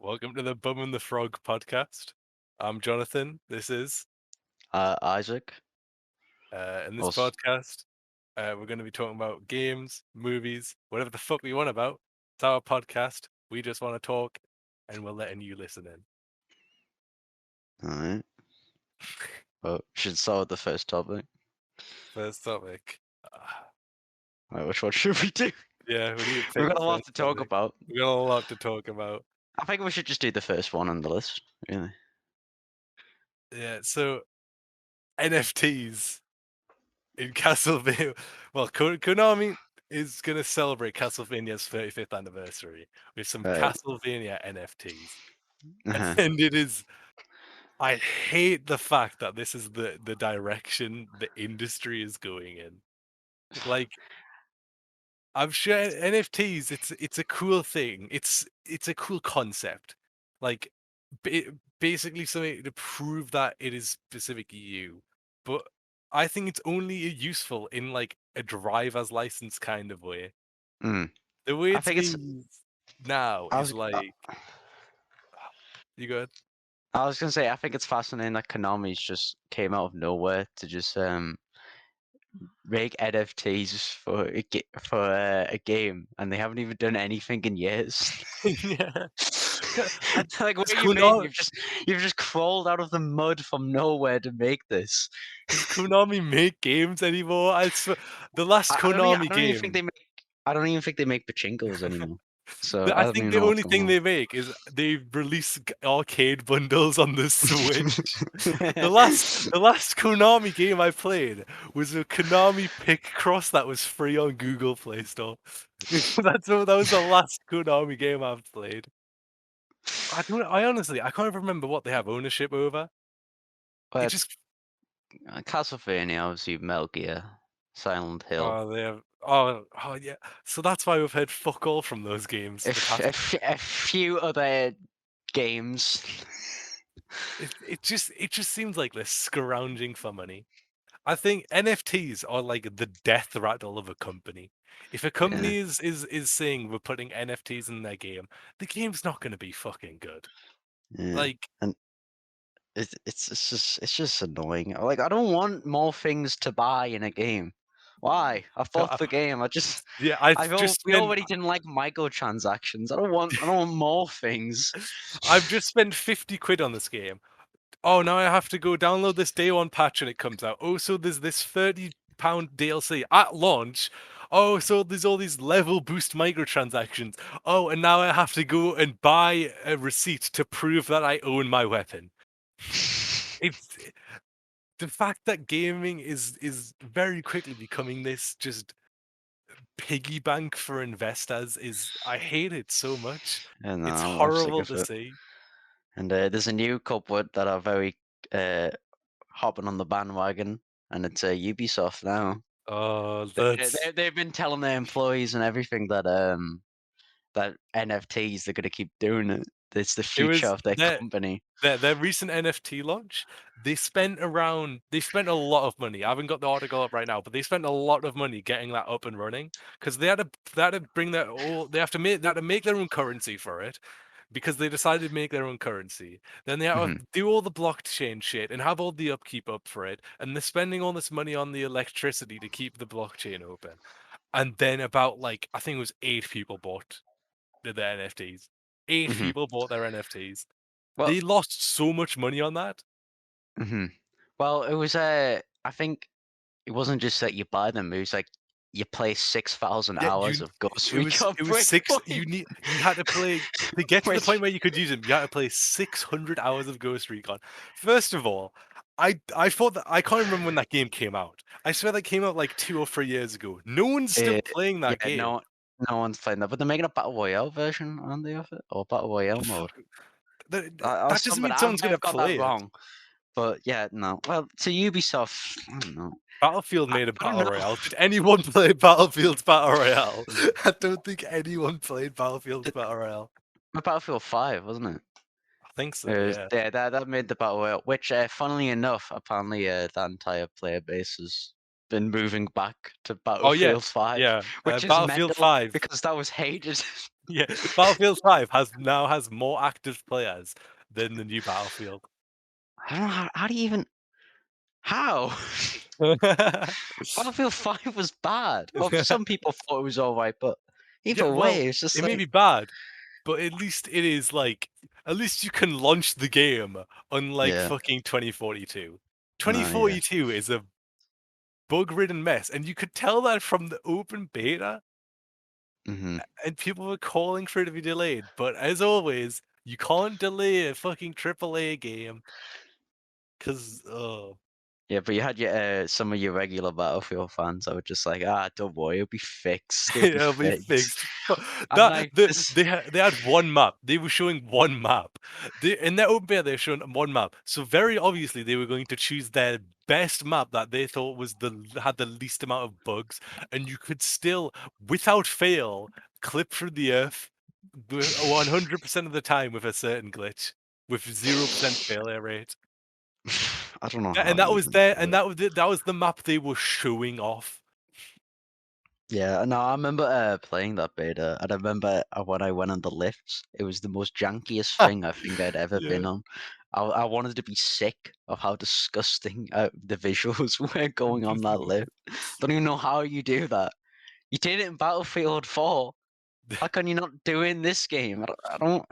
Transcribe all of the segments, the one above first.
Welcome to the Bum and the Frog podcast. I'm Jonathan. This is, Isaac. in this Also, podcast, we're going to be talking about games, movies, whatever the fuck we want about. It's our podcast. We just want to talk, and we're letting you listen in. alright. Well, we should start with the first topic. First topic. Right, which one should we do? Yeah, we need to We've pick got a a lot first to talk topic. about. We got a lot to talk about. I think we should just do the first one on the list, really. Yeah, so NFTs in Castlevania. Well, Konami is going to celebrate Castlevania's 35th anniversary with some Right. Castlevania NFTs. Uh-huh. And it is, I hate the fact that this is the direction the industry is going in. Like, I'm sure NFTs, it's a cool thing. It's a cool concept. Like, basically something to prove that it is specific to you. But I think it's only useful in like a driver's license kind of way. Mm. The way I it's think it's. being used now I is was. like, you good? I was gonna say. I think it's fascinating that Konami's just came out of nowhere to just make NFTs for a game, and they haven't even done anything in years. Yeah. Like, what Does do you mean? Konami, You've just crawled out of the mud from nowhere to make this. does Konami make games anymore? I swear, the last I Konami don't even think game, they make. I don't even think they make pachinkos anymore. So I I don't think even the know what's only going thing on. they make is they release arcade bundles on the Switch. The last Konami game I played was a Konami Pick Cross that was free on Google Play Store. That was the last Konami game I've played. I honestly I can't remember what they have ownership over. Well, It it's just Castlevania, obviously, Metal Gear, Silent Hill, they have yeah. So that's why we've heard fuck all from those games. a few other games. It just seems like they're scrounging for money. I think NFTs are like the death rattle of a company. If a Yeah, company is saying we're putting NFTs in their game, the game's not going to be fucking good. yeah, Like, and it's just annoying. Like, I don't want more things to buy in a game. Why? I bought I- the game. yeah, I've just We spent already didn't like microtransactions. I don't want more things. I've just spent 50 quid on this game. Oh, now I have to go download this day one patch and it comes out. Oh, so there's this £30 DLC at launch. Oh, so there's all these level boost microtransactions. Oh, and now I have to go and buy a receipt to prove that I own my weapon. It's the fact that gaming is very quickly becoming this just piggy bank for investors is I hate it so much. And It's I'm sick horrible of to it. see. And there's a new couple that are very uh, hopping on the bandwagon, and it's Ubisoft now. Oh, that's They've been telling their employees and everything that NFTs they're gonna keep doing it. It's the it future was of their that company. their recent NFT launch, they spent a lot of money. I haven't got the article up right now, but they spent a lot of money getting that up and running because they had to bring their all they had to make their own currency for it because they decided to make their own currency. Then they had Mhm, to do all the blockchain shit and have all the upkeep up for it, and they're spending all this money on the electricity to keep the blockchain open. And then about like I think it was 8 people bought their NFTs. Eight mhm. people bought their NFTs. Well, They lost so much money on that. mhm. Well, it was I think it wasn't just that you buy them. It was like you play 6,000 Yeah, hours of Ghost it Recon was six. Breakpoint. You had to play to get to the point Which where you could use them. You had to play 600 hours of Ghost Recon. First of all, I thought that I can't remember when that game came out. I swear that came out like 2 or 3 years ago. No one's uh, still playing that yeah, game. no one's playing that, but they're making a battle royale version, aren't they, of it, or battle royale mode? Or That doesn't something. mean I someone's might gonna have got that play it. wrong, but yeah, no. Well, to Ubisoft, I don't know. Battlefield made a I don't battle know. royale. Did anyone play Battlefield's battle royale? I don't think anyone played Battlefield's battle royale. Battlefield 5, wasn't it? I think so. It was, Yeah. yeah, that made the battle royale, which, funnily enough, apparently the entire player base has been moving back to Oh yeah, Battlefield 5, yeah. which is Battlefield mental 5. because that was hated. Yeah, Battlefield 5 has more active players than the new Battlefield. I don't know how do you even how? Battlefield 5 was bad. Well, some people thought it was alright, but Yeah, either well, way, it's just it may like, be bad, but at least it is like at least you can launch the game unlike yeah, fucking 2042. no, yeah. 2042 is a bug-ridden mess, and you could tell that from the open beta, Mhm. and people were calling for it to be delayed. But as always, you can't delay a fucking AAA game because oh, Yeah, but you had your some of your regular Battlefield fans that were just like, "Ah, don't worry, it'll be fixed. It'll be it'll be fixed." fixed. I'm That like, this. they had one map. They were showing one map. They in their open beta they were showing one map. So very obviously they were going to choose their best map that they thought was had the least amount of bugs, and you could still, without fail, clip through the earth 100% of the time with a certain glitch with 0% failure rate. I don't know And how that you was even their do and it. that was the map they were showing off. Yeah, no, I remember playing that beta, and I remember when I went on the lifts, it was the most jankiest thing I think I'd ever been Yeah. on. I wanted to be sick of how disgusting the visuals were going on that lift. Don't even know how you do that. You did it in Battlefield 4. How can you not do it in this game? I don't.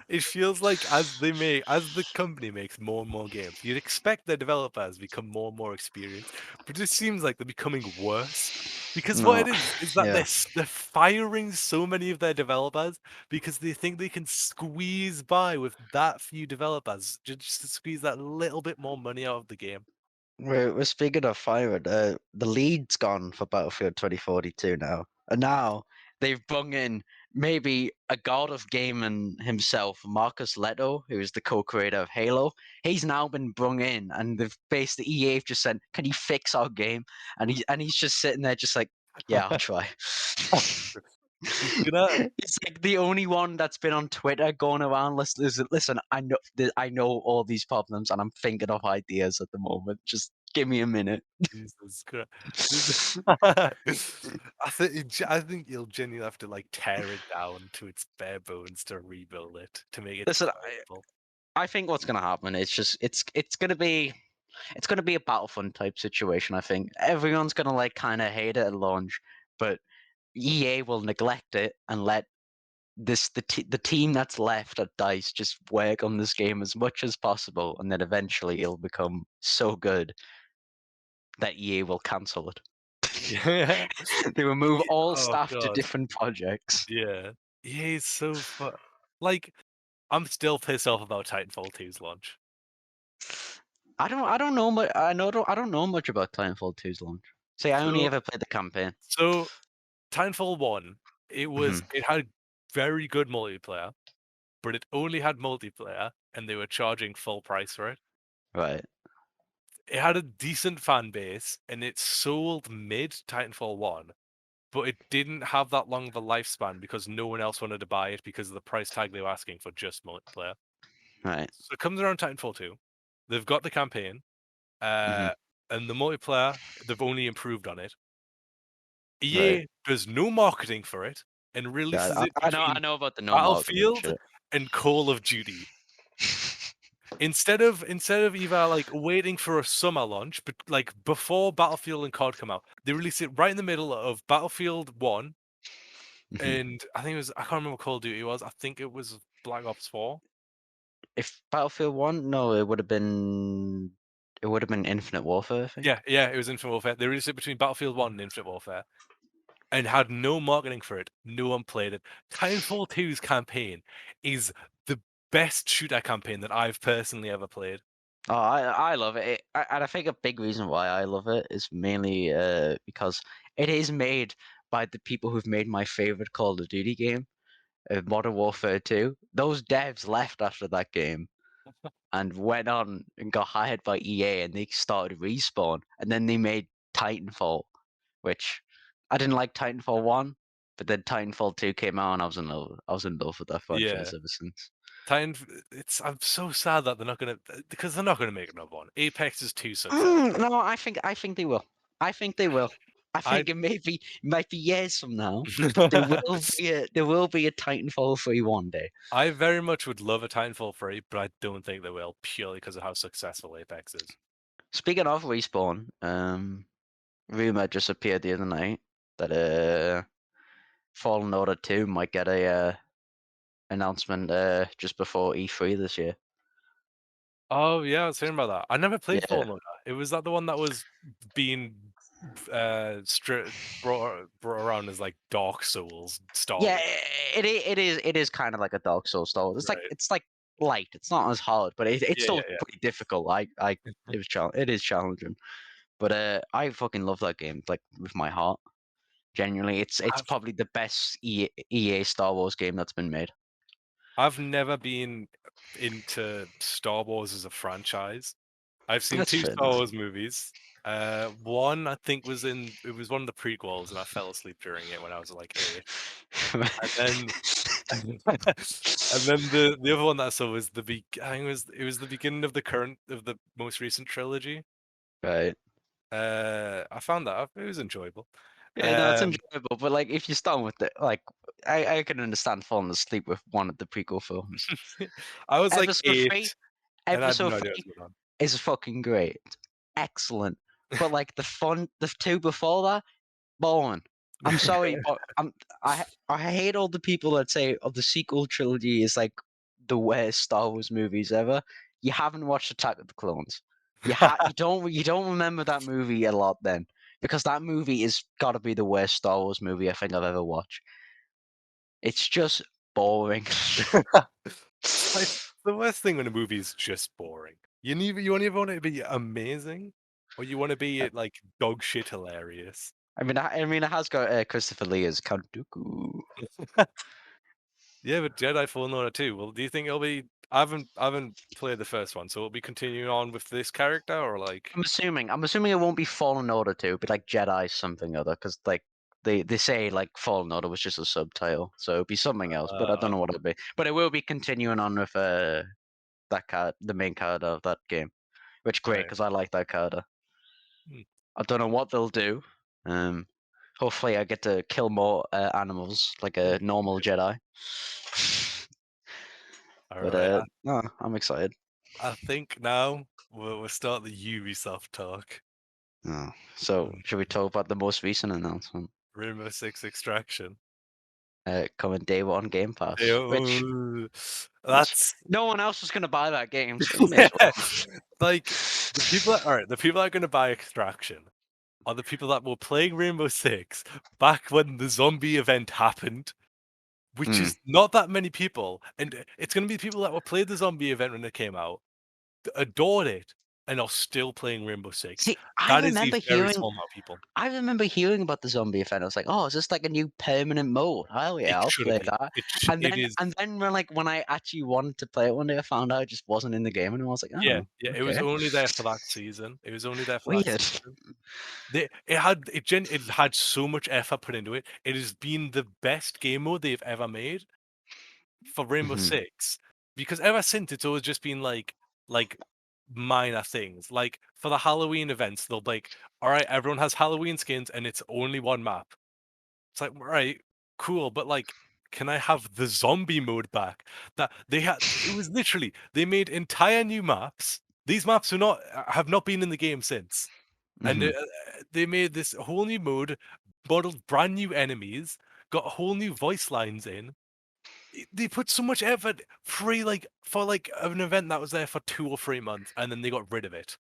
It feels like as the company makes more and more games, you'd expect their developers become more and more experienced, but it seems like they're becoming worse. Because what No, it is that yeah. they're firing so many of their developers because they think they can squeeze by with that few developers just to squeeze that little bit more money out of the game. We're speaking of firing. The lead's gone for Battlefield 2042 now, and now they've bung in maybe a god of gaming himself, Marcus Leto, who is the co-creator of Halo. He's now been brung in, and they've basically EA have just said, "Can you fix our game?" And he's just sitting there, just like, "Yeah, I'll try." He's gonna It's like the only one that's been on Twitter going around. Listen. I know all these problems, and I'm thinking of ideas at the moment. Just give me a minute. Jesus Christ. I think you'll genuinely have to like tear it down to its bare bones to rebuild it to make it Listen, playable. I think what's gonna happen. It's gonna be a Battlefront type situation. I think everyone's gonna like kind of hate it at launch, but EA will neglect it and let the team that's left at Dice just work on this game as much as possible, and then eventually it'll become so good that EA will cancel it. Yeah. They will move all Oh staff to god. different projects. Yeah. Yeah, it's so like I'm still pissed off about Titanfall 2's launch. I don't know much. I don't know much about Titanfall 2's launch. See, I only So ever played the campaign. so Titanfall 1, Hmm. it had very good multiplayer, but it only had multiplayer and they were charging full price for it. Right. It had a decent fan base and it sold mid Titanfall 1, but it didn't have that long of a lifespan because no one else wanted to buy it because of the price tag they were asking for just multiplayer. Right. So it comes around Titanfall 2. They've got the campaign, Hmm. uh, and the multiplayer, they've only improved on it. Right. EA does no marketing for it and Yeah. releases I, it I know. I between know about the no marketing Battlefield shit. and Call of Duty. Instead of either like waiting for a summer launch, but like before Battlefield and COD come out, they release it right in the middle of Battlefield 1, Hmm. and I think it was I can't remember what Call of Duty was. I think it was Black Ops 4. If Battlefield 1, no, it would have been. It would have been Infinite Warfare, I think. Yeah, yeah, it was Infinite Warfare. They released it between Battlefield 1 and Infinite Warfare and had no marketing for it. No one played it. Titanfall 2's campaign is the best shooter campaign that I've personally ever played. Oh, I love it. And I think a big reason why I love it is mainly because it is made by the people who've made my favorite Call of Duty game, Modern Warfare 2. Those devs left after that game and went on and got hired by EA, and they started Respawn, and then they made Titanfall, which I didn't like Titanfall 1, but then Titanfall 2 came out and I was in love with that Yeah. franchise ever since. Titan it's I'm so sad that they're not gonna because they're not gonna make another one. Apex is too successful. No, I think they will. I think they will. I I think might be years from now. There will be a Titanfall 3 one day. I very much would love a Titanfall 3, but I don't think they will, purely because of how successful Apex is. Speaking of Respawn, rumor just appeared the other night that Fallen Order 2 might get a announcement just before E3 this year. Oh yeah, I was hearing about that. I never played Yeah. Fallen Order. It was that the one that was being brought around as like Dark Souls Star Yeah, Wars, it is kind of like a Dark Souls style. right? It's like light. It's not as hard, but it's Yeah, yeah, still pretty difficult. It is challenging. But I fucking love that game, like with my heart. Genuinely, it's I've probably the best EA Star Wars game that's been made. I've never been into Star Wars as a franchise. I've seen That's two fair Star enough. Wars movies. One I think it was one of the prequels, and I fell asleep during it when I was like 8. And then and then the other one that I saw was I think it was the beginning of the most recent trilogy. Right. I found that it was enjoyable. Yeah, no, it's Um, enjoyable, but like if you start with the like, I can understand falling asleep with one of the prequel films. I was like Episode 3, 8, and I had episode no idea what 3 was going is fucking great, excellent. But like the two before that, boring. I'm sorry, but I hate all the people that say, "Oh, the sequel trilogy is like the worst Star Wars movies ever." You haven't watched Attack of the Clones. on. You don't remember that movie a lot then, because that movie is got to be the worst Star Wars movie I think I've ever watched. It's just boring. It's like the worst thing when a movie is just boring. You either want it to be amazing, or you want to be like dog shit hilarious. I mean, it has got Christopher Lee as Count Dooku. Yeah, but Jedi Fallen Order 2. Well, do you think it'll be? I haven't played the first one, so it'll be continuing on with this character, or like, I'm assuming it won't be Fallen Order 2, but like Jedi something other, because like they say like Fallen Order was just a subtitle, so it'll be something else, but I don't know what it'll be. But it will be continuing on with that card, the main character of that game, which great right? because I like that character. Hmm. I don't know what they'll do. Um, hopefully I get to kill more animals like a normal Jedi. All But right. no, I'm excited. I think now we'll start the Ubisoft talk. Oh, so should we Mm, talk about the most recent announcement? Rainbow Six Extraction. Coming day one Game Pass, Oh, which that's no one else was going to buy that game, so you may as well. yes. Like the people that are going to buy Extraction are the people that were playing Rainbow Six back when the zombie event happened, which Mm. is not that many people, and it's going to be people that were playing the zombie event when it came out, adored it, and are still playing Rainbow Six. See, That is a very small amount of people. I remember hearing about the zombie event. I was like, "Oh, is this like a new permanent mode? Hell It yeah, I'll should have play been. that." And It is. then when I actually wanted to play it one day, I found out it just wasn't in the game, and I was like, Yeah, "Oh, yeah. It was okay, only there for that season. It was only there for that weird." season. It had so much effort put into it. It has been the best game mode they've ever made for Rainbow Mhm. Six, because ever since it's always just been like minor things. Like for the Halloween events, they'll be like, all right, everyone has Halloween skins and it's only one map. It's like, right, cool, but like, can I have the zombie mode back? That they had it was literally they made entire new maps. These maps have not been in the game since. And Mhm. they made this whole new mode, modeled brand new enemies, got whole new voice lines in. They put so much effort for like an event that was there for 2 or 3 months, and then they got rid of it.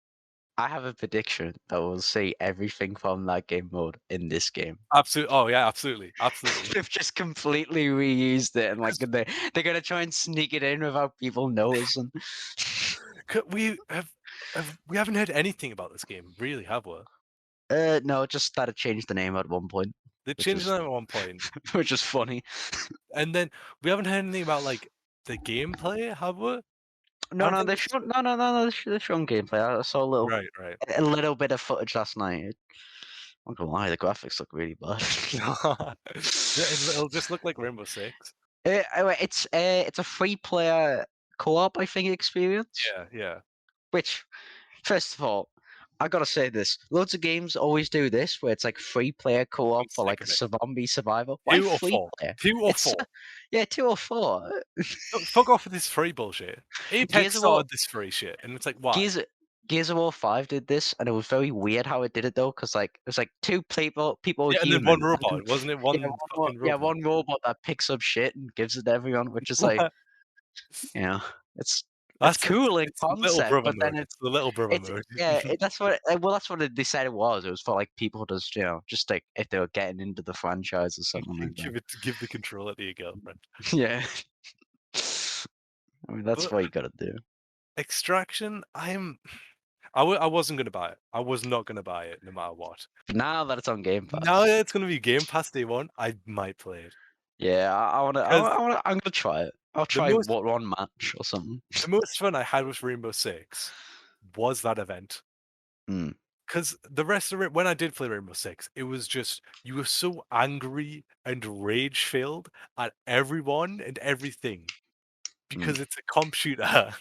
I have a prediction that we'll see everything from that game mode in this game. Absolutely. Oh yeah, absolutely, absolutely. They've just completely reused it, and like 'Cause they're gonna try and sneak it in without people noticing. we haven't heard anything about this game, really, have we? No, just that it changed the name at one point, They which changed is it at one point, which is funny. and then we haven't heard anything about like the gameplay, have we? I No, don't no, think they're it's shown, no, they're showing gameplay. I saw right, right. a little bit of footage last night. I'm not gonna lie, the graphics look really bad. It'll just look like Rainbow Six. It's a free player co-op, I think, experience. Yeah, yeah. Which, first of all, I gotta say this. Loads of games always do this, where it's like free player co-op I'm for sick like of it. zombie survival. Why 2 or free 4. player? 2 or It's 4. yeah, 2 or 4. Fuck off with this free bullshit. Gears Apex of War, started this free shit, and it's like, why? Gears, Gears of War 5 did this, and it was very weird how it did it though, because like it was like two people were Yeah, and then one human, and then robot, wasn't it? yeah, One fucking yeah, robot. one robot that picks up shit and gives it to everyone, which is like, you know, it's That's cool in it's little concept, brother but then mode. It's the little brother it's mode. yeah, that's what well, that's what they said it was. It was for like people just just like if they were getting into the franchise or something like that. Give the controller to your girlfriend. Yeah, I mean that's But what you gotta do. Extraction, I wasn't gonna buy it. I was not gonna buy it no matter what. But now that it's on Game Now Pass, that it's gonna be Game Pass day one, I might play it. yeah, Because I'm gonna try it. I'll the try most one match or something. the most fun I had with Rainbow Six was that event. Mm, Because the rest of it, when I did play Rainbow Six, it was just you were so angry and rage filled at everyone and everything mm, because it's a comp shooter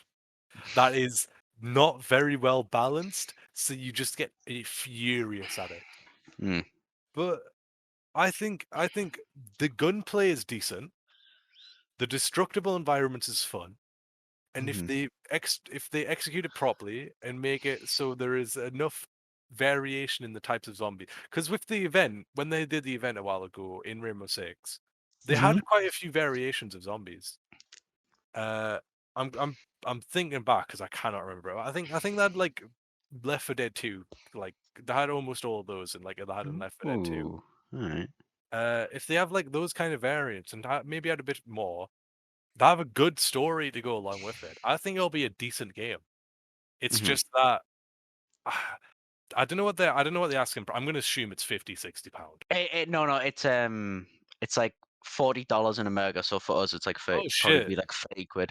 that is not very well balanced, so you just get furious at it. mm, But I think the gunplay is decent. The destructible environment is fun. And mhm, if they execute it properly and make it so there is enough variation in the types of zombie, because with the event, when they did the event a while ago in Rainbow Six, they mhm, had quite a few variations of zombies. Uh, I'm thinking back because I cannot remember. I think they had like Left 4 Dead 2, like they had almost all of those, and like they had in Left 4 Dead 2. ooh, all right. If they have like those kind of variants and maybe add a bit more, they have a good story to go along with it. I think it'll be a decent game. It's Mhm. just that I don't know what they're asking for. I'm gonna assume it's 50, £60. No, no, it's like $40 in America. So for us, it's like Oh probably shit. be like 30 quid.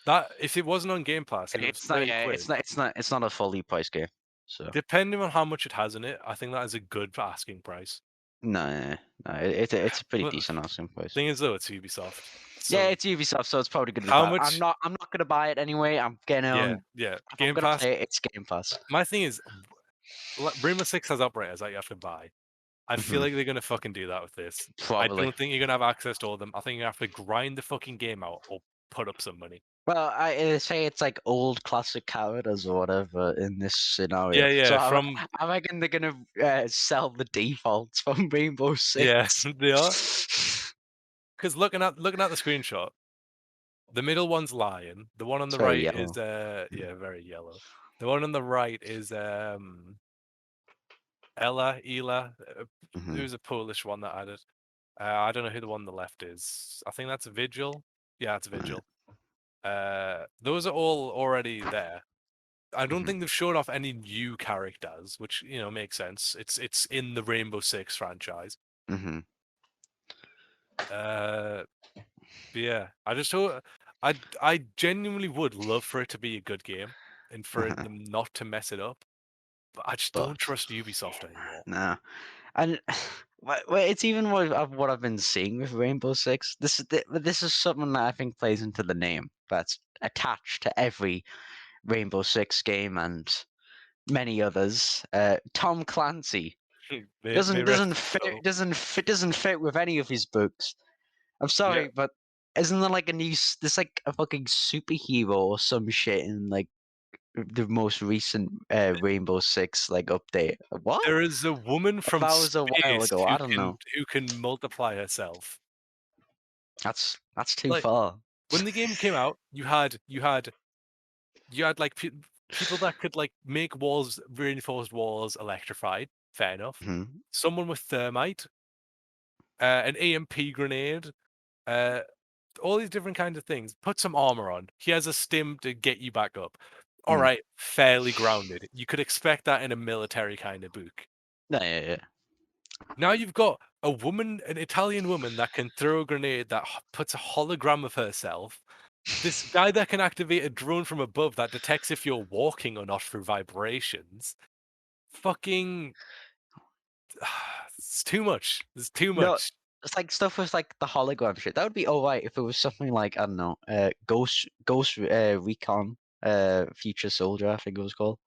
That if it wasn't on Game Pass and it was It's not. 30 Yeah, quid, it's not a fully priced game. So depending on how much it has in it, I think that is a good asking price. no, no, it's a pretty But decent asking price. thing is though, it's Ubisoft. Yeah, So it's Ubisoft, so it's probably gonna be how bad. much I'm not gonna buy it anyway. I'm getting yeah, on. yeah. If I'm Game gonna Pass. play it, it's Game Pass. My thing is Rainbow Six has operators that you have to buy. I feel Hmm. like they're gonna fucking do that with this. I Probably. don't think you're gonna have access to all of them. I think you have to grind the fucking game out or put up some money. Well, I say it's like old classic characters or whatever in this scenario. Yeah, So yeah, from I reckon they're gonna sell the defaults from Rainbow yeah, Six. they are. Because looking at the screenshot, the middle one's lion. The one on It's the very right is yellow. yeah, very yellow. The one on the right is Ela. Hmm. Who's a Polish one that added. I don't know who the one on the left is. I think that's Vigil. Yeah, it's Right. Vigil. Those are all already there. I don't Hmm. think they've shown off any new characters, which makes sense. It's in the Rainbow Six franchise. Hmm. Uh, but yeah, I just hope I genuinely would love for it to be a good game and for Uh-huh. them not to mess it up. But I just don't But trust Ubisoft anymore. no, and it's even what of what I've been seeing with Rainbow Six. This is something that I think plays into the name that's attached to every Rainbow Six game and many others. Tom Clancy May rest his soul. doesn't fit with any of his books. I'm Yeah, sorry, but isn't there like there's like a fucking superhero or some shit in like the most recent Rainbow Six like update? What? there is a woman If from that was a while space ago, I who don't can know. who can multiply herself. That's too Like far. when the game came out, you had like people that could like make walls, reinforced walls, electrified. Fair enough. Hmm. Someone with thermite, an EMP grenade, uh, all these different kinds of things. Put some armor on. He has a stim to get you back up. All Mm. right, fairly grounded. You could expect that in a military kind of book. Yeah, yeah, yeah. Now you've got a woman, an Italian woman that can throw a grenade that puts a hologram of herself. This guy that can activate a drone from above that detects if you're walking or not through vibrations. Fucking, it's too much. There's too No, much. it's like stuff with like the hologram shit. That would be alright if it was something like I don't know, Ghost Recon, Future Soldier, I think it was called.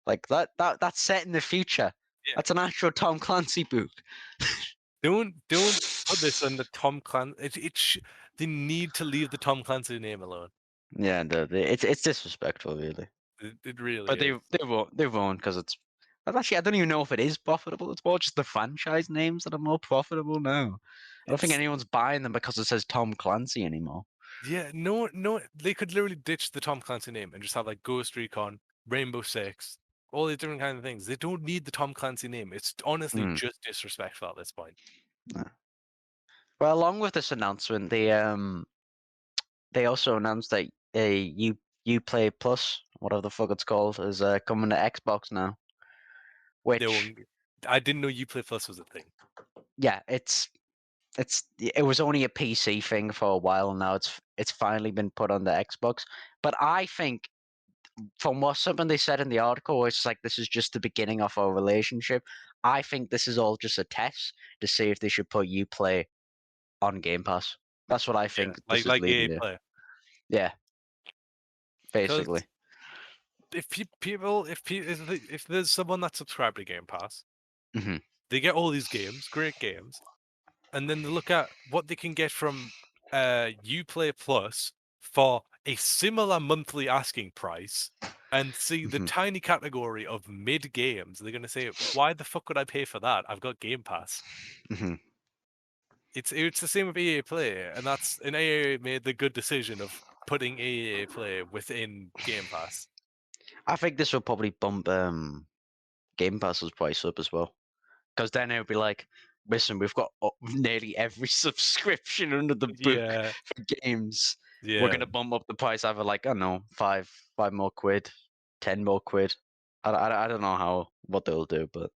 Like that's set in the future. Yeah. That's an actual Tom Clancy book. Don't put this under Tom Clancy. They need to leave the Tom Clancy name alone. Yeah, it's disrespectful, really. It really But is. they won't because it's. Actually, I don't even know if it is profitable. It's more just the franchise names that are more profitable now. I don't think It's anyone's buying them because it says Tom Clancy anymore. yeah, no, they could literally ditch the Tom Clancy name and just have like Ghost Recon, Rainbow Six, all these different kind of things. They don't need the Tom Clancy name. It's honestly Mm, just disrespectful at this point. yeah. Well, along with this announcement, they also announced that Uplay Plus, whatever the fuck it's called, is coming to Xbox now. They Which, won't. I didn't know Uplay Plus was a thing. yeah, it was only a PC thing for a while. Now it's finally been put on the Xbox. But I think, from what something they said in the article, it's like this is just the beginning of our relationship. I think this is all just a test to see if they should put Uplay on Game Pass. That's what I Yeah, think this is like leading EA to. Play. Yeah, Because basically. if there's someone that's subscribed to Game Pass, Hmm. they get all these games, great games, and then they look at what they can get from Uplay Plus for a similar monthly asking price and see the Hmm. tiny category of mid games. They're going to say, why the fuck would I pay for that? I've got Game Pass. Hmm. It's the same with EA Play, and EA made the good decision of putting EA Play within Game Pass. I think this will probably bump Game Pass's price up as well. Because then it'll be like, listen, we've got nearly every subscription under the book Yeah, for games. We're yeah. gonna bump up the price either like, I don't know, five more quid, 10 more quid. I don't know what they'll do, but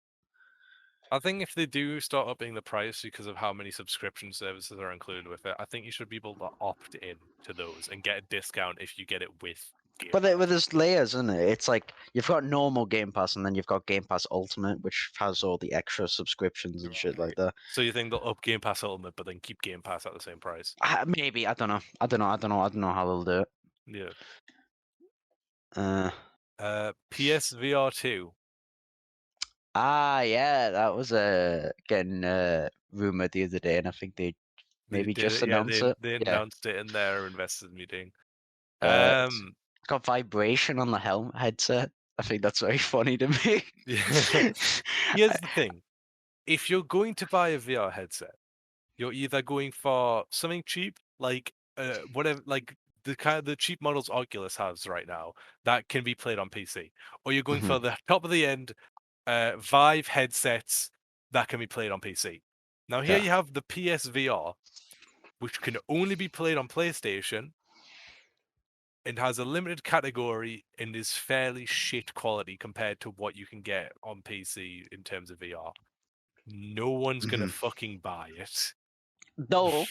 I think if they do start upping the price because of how many subscription services are included with it, I think you should be able to opt in to those and get a discount if you get it with Game Pass. there's layers, isn't it? It's like you've got normal Game Pass and then you've got Game Pass Ultimate, which has all the extra subscriptions and shit like Right. that. So you think they'll up Game Pass Ultimate, but then keep Game Pass at the same price? Maybe, I don't know. I don't know how they'll do it. Yeah. Uh, PSVR 2. yeah, that was getting rumored the other day, and I think they They maybe did just it. Yeah, announced it. they Yeah, announced it in their investors meeting. it's got vibration on the helmet headset. I think that's very funny to me. Yeah. Here's the thing. If you're going to buy a VR headset, you're either going for something cheap, like whatever, like the cheap models Oculus has right now that can be played on PC, or you're going Mhm. for the top of the end Vive headsets that can be played on PC. Now here Yeah. you have the PSVR, which can only be played on PlayStation and has a limited category and is fairly shit quality compared to what you can get on PC in terms of VR. No one's gonna Mhm. fucking buy it. Though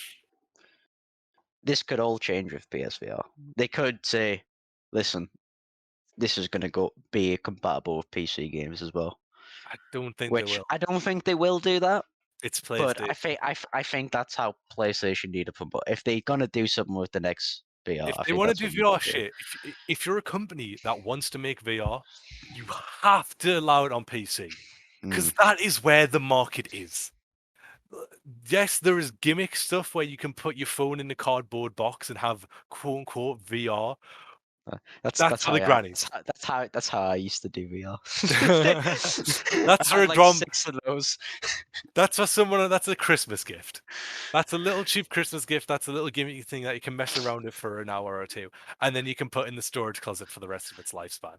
this could all change with PSVR. They could say, "Listen, this is going to go be compatible with PC games as well," I don't think they which will. I don't think they will do that. It's But PlayStation. I think that's how PlayStation need to promote. If they're gonna do something with the next VR, If I they think want to that's do what you VR gotta do. shit, if you're a company that wants to make VR, you have to allow it on PC Mm. because that is where the market is. Yes, there is gimmick stuff where you can put your phone in a cardboard box and have quote unquote VR. That's That's for how the grannies. that's how I used to do VR. I That's for had a like grom. 6 of those. That's for someone. That's a Christmas gift. That's a little cheap Christmas gift. That's a little gimmicky thing that you can mess around with for an hour or two, and then you can put in the storage closet for the rest of its lifespan.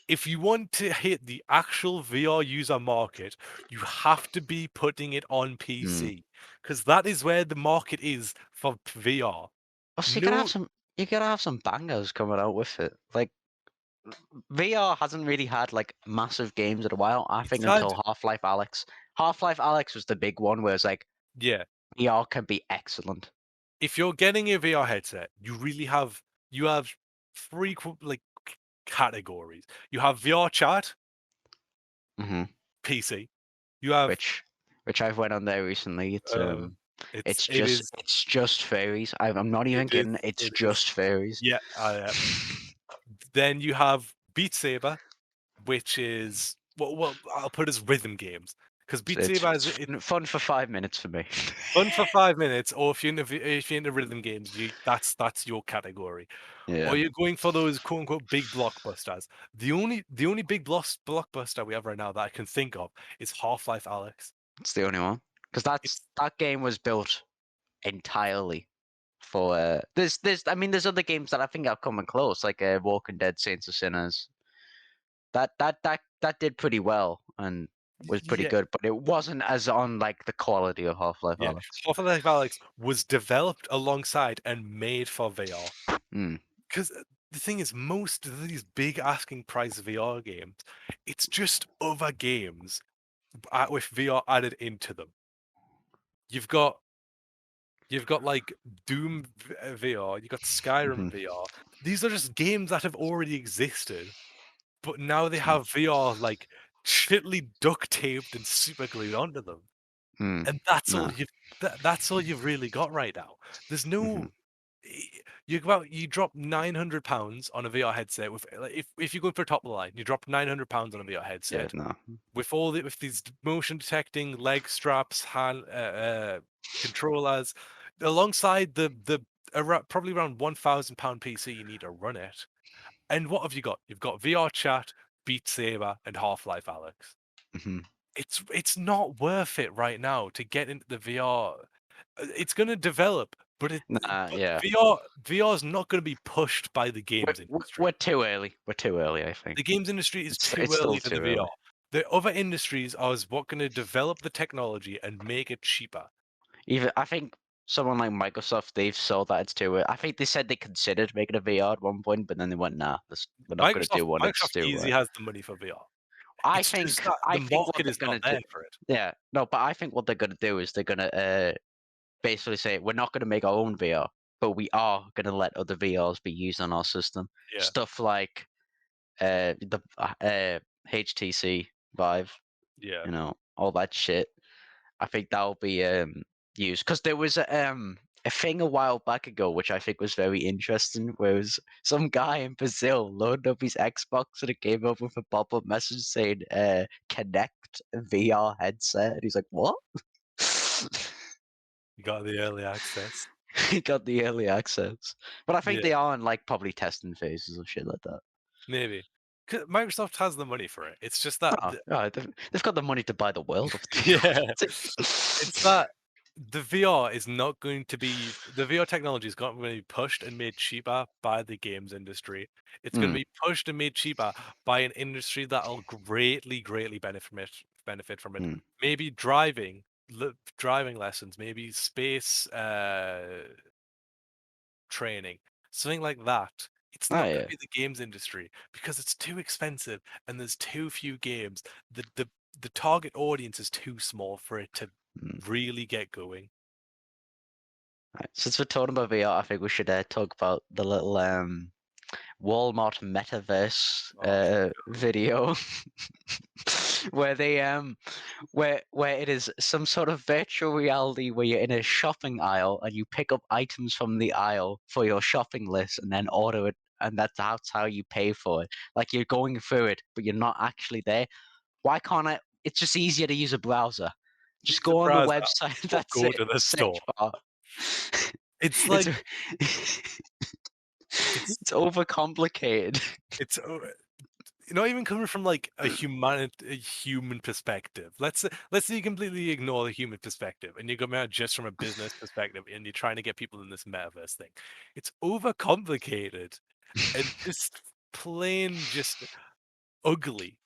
If you want to hit the actual VR user market, you have to be putting it on Mm. PC because that is where the market is for VR. Also, No, you gotta have some bangers coming out with it. Like VR hasn't really had like massive games in a while. I it's think had, until Half-Life Alex. Half-Life Alex was the big one where it's like yeah. VR can be excellent. If you're getting a VR headset, you have three categories. You have VR chat, Hmm. PC. You have which I've went on there recently. uh, it's It's just fairies. I'm not even kidding. It's it is just fairies. yeah. Then you have Beat Saber, which is well I'll put as rhythm games because Beat It's, Saber it's is fun for 5 minutes for me. fun for 5 minutes, or if you're into rhythm games, that's your category. Yeah, Or you're going for those quote unquote big blockbusters. The only big blockbuster we have right now that I can think of is Half-Life Alex. it's the only one because It's that game was built entirely for. There's I mean there's other games that I think are coming close, like Walking Dead, Saints of Sinners. That did pretty well and was pretty yeah, good, but it wasn't as on like the quality of Half-Life yeah. Alex. Half-Life Alex was developed alongside and made for VR. Mm, Because the thing is, most of these big asking price VR games, it's just other games with VR added into them. You've got You've got like Doom VR, you've got Skyrim mhm, VR. These are just games that have already existed, but now they mm, have VR like shittily duct taped and super glued onto them. mm, And that's all nah, you've really got right now. There's mhm, no you drop £900 on a VR headset with like, if you're going for top of the line, you drop £900 on a VR yeah, headset no, with these motion detecting leg straps, hand controllers, alongside probably around £1,000 PC you need to run it. And what have you got? You've got VR chat, Beat Saber, and Half-Life Alex. mhm, It's not worth it right now to get into the VR. It's going to develop, nah, but yeah. VR is not going to be pushed by the We're, games we're industry. we're too early. We're too early, I think. The games industry is too It's still early for too the early. VR. The other industries are what going to develop the technology and make it cheaper. Even I think someone like Microsoft, they've saw that it's too. I think they said they considered making a VR at one point, but then they went, "Nah, we're not going to do one. It's Microsoft too." easy has the money for VR. I It's just think that I the think what market they're is going not to do. there for it. Yeah, no, but I think what they're going to do is they're going to basically say we're not going to make our own VR, but we are going to let other VRs be used on our system. Yeah, Stuff like the HTC Vive, yeah. all that shit. I think that'll be used because there was a thing a while back ago which I think was very interesting, where it was some guy in Brazil loaded up his Xbox and it came up with a pop-up message saying "Connect VR headset," and he's like, "What?" You got the early access. He got the early access, but I think Yeah, they are in like probably testing phases or shit like that. maybe. 'Cause Microsoft has the money for it. It's just that, Oh, right, they've got the money to buy the world of yeah, technology. it's that the VR is not going to be the VR technology is not going to be pushed and made cheaper by the games industry. It's going to Mm, be pushed and made cheaper by an industry that'll greatly benefit from it. mm. Maybe driving lessons, maybe space training, something like that. It's Oh not going to yeah. be the games industry because it's too expensive and there's too few games. The target audience is too small for it to Mm. really get going. Right. Since we're talking about VR, I think we should talk about the little Walmart Metaverse Oh, video where they where it is some sort of virtual reality where you're in a shopping aisle and you pick up items from the aisle for your shopping list and then order it, and that's how you pay for it. Like you're going through it, but you're not actually there. Why can't I? It's just easier to use a browser. Just use a go on the browser website. or That's go it. to the Search store. bar. It's It's like it's it's overcomplicated. it's not even coming from like a human perspective. Let's say you completely ignore the human perspective and you come out just from a business perspective and you're trying to get people in this metaverse thing. It's overcomplicated and just plain just ugly.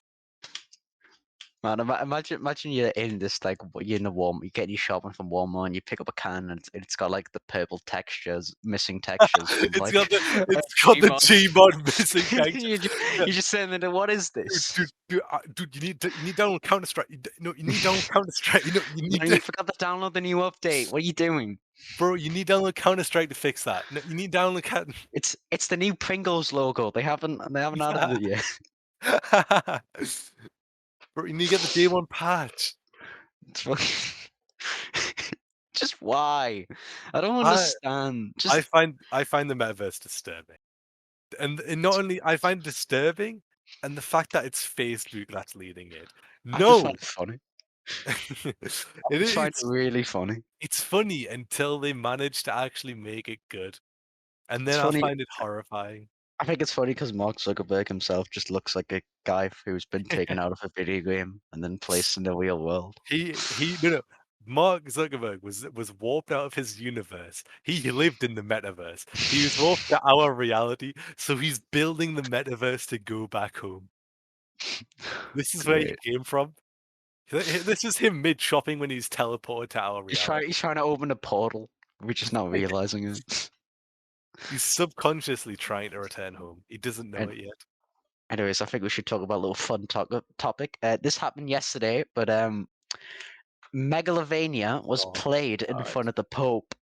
Man, imagine you're in this like you're in the Walmart, you get your shopping from Walmart, and you pick up a can, and it's got like the purple textures, missing textures from it's like got the it's got the Gmod. Gmod missing texture. You're just saying that what is this? Dude, you need download Counter Strike. No, you need download Counter Strike. You need No, to, you forgot to download the new update. What are you doing? bro. You need download Counter Strike to fix that. No, you need download Counter. It's the new Pringles logo. They haven't added it yet. Bro, you need to get the day one patch. It's fucking- just why? I don't I understand. I Just find I find the metaverse disturbing, and not only I find it disturbing, and the fact that it's Facebook that's leading it. I just find No, it funny. I it, just find it it's really funny. it's funny until they manage to actually make it good, and It's then I funny. find it horrifying. I think it's funny because Mark Zuckerberg himself just looks like a guy who's been taken out of a video game and then placed in the real world. He no, no. Mark Zuckerberg was warped out of his universe. He lived in the metaverse. He was warped to our reality, so he's building the metaverse to go back home. This is where he Great. came from. This is him mid shopping when he's teleported to our reality. He's trying to open a portal. We're just not realizing it. He's subconsciously trying to return home. He doesn't know And it yet. anyways, I think we should talk about a little fun topic. This happened yesterday, but Megalovania was Oh played in God! front of the Pope.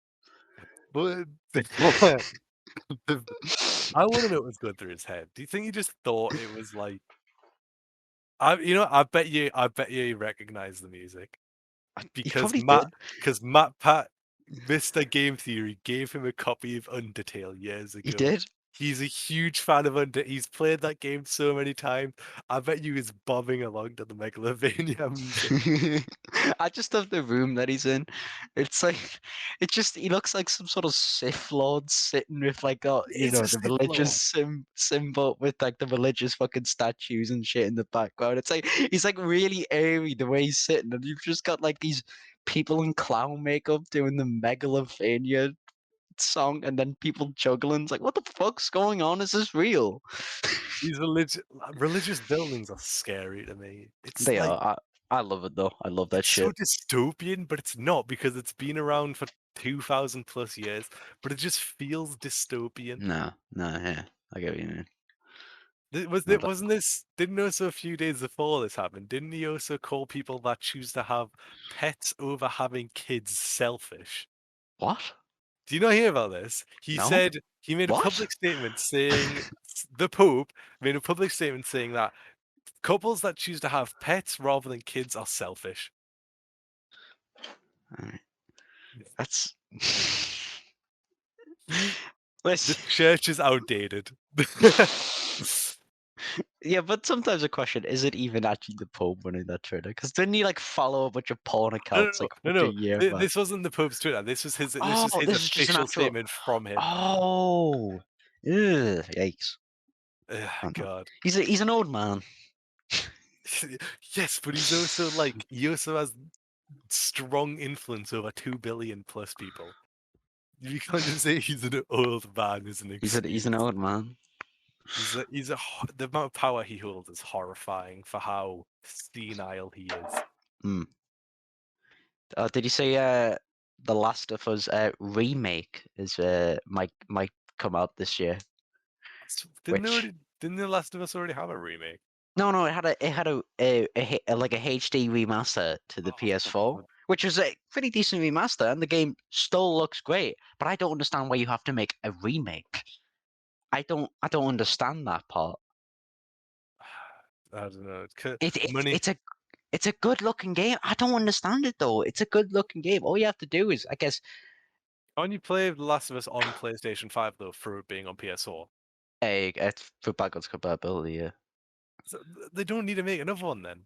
But the- I want to know what was going through his head. Do you think he just thought it was like I bet you recognize the music He because probably did. Matt Pat, Mr. Game Theory gave him a copy of Undertale years He ago. did. He's a huge fan of He's played that game so many times. I bet you he's bobbing along to the Megalovania music. I just love the room that he's in. It's like he looks like some sort of Sith Lord sitting with like It's a the Sith religious Lord. symbol with like the religious fucking statues and shit in the background. It's like he's like really airy the way he's sitting, and you've just got like these people in clown makeup doing the Megalovania song, and then people juggling. It's like, what the fuck's going on? Is this real? These religious buildings are scary to me. It's They like are. I love it though. I love that it's so shit. dystopian, but it's not because it's been around for 2000 plus years, but it just feels dystopian. No, no, yeah, I get what you mean. No, Wasn't this didn't also a few days before this happened? Didn't he also call people that choose to have pets over having kids selfish? what? Do you not hear about this? He No, said he made a what? public statement saying the Pope made a public statement saying that couples that choose to have pets rather than kids are selfish. Alright, that's He The listen. church is outdated. Yeah, but sometimes I question: is it even actually the Pope running that Twitter? Because didn't he like follow a bunch of porn No, no, accounts no, like no, fucking a no. year back? This wasn't the Pope's Twitter. This is Oh, his this is just an official actual. statement from him. Oh, ugh, yikes! Ugh, Oh, no. God. He's an old man. Yes, but he's also like he also has strong influence over 2 billion plus people. You can't just say he's an old man as an He's an excuse. old man. The amount of power he holds is horrifying for how senile he is. Hmm. Did you say the Last of Us remake is might come out this year? Which Didn't The Last of Us already have a remake? no, it had like a HD remaster to the Oh PS4, God. which was a pretty decent remaster, and the game still looks great. But I don't understand why you have to make a remake. I don't understand that part. I don't know. It, it Money. it's a it's a good looking game. I don't understand it though. It's a good looking game. All you have to do is, I guess, Can't you play The Last of Us on PlayStation 5 though, for it being on PS4? for backwards compatibility. Yeah. So they don't need to make another one then.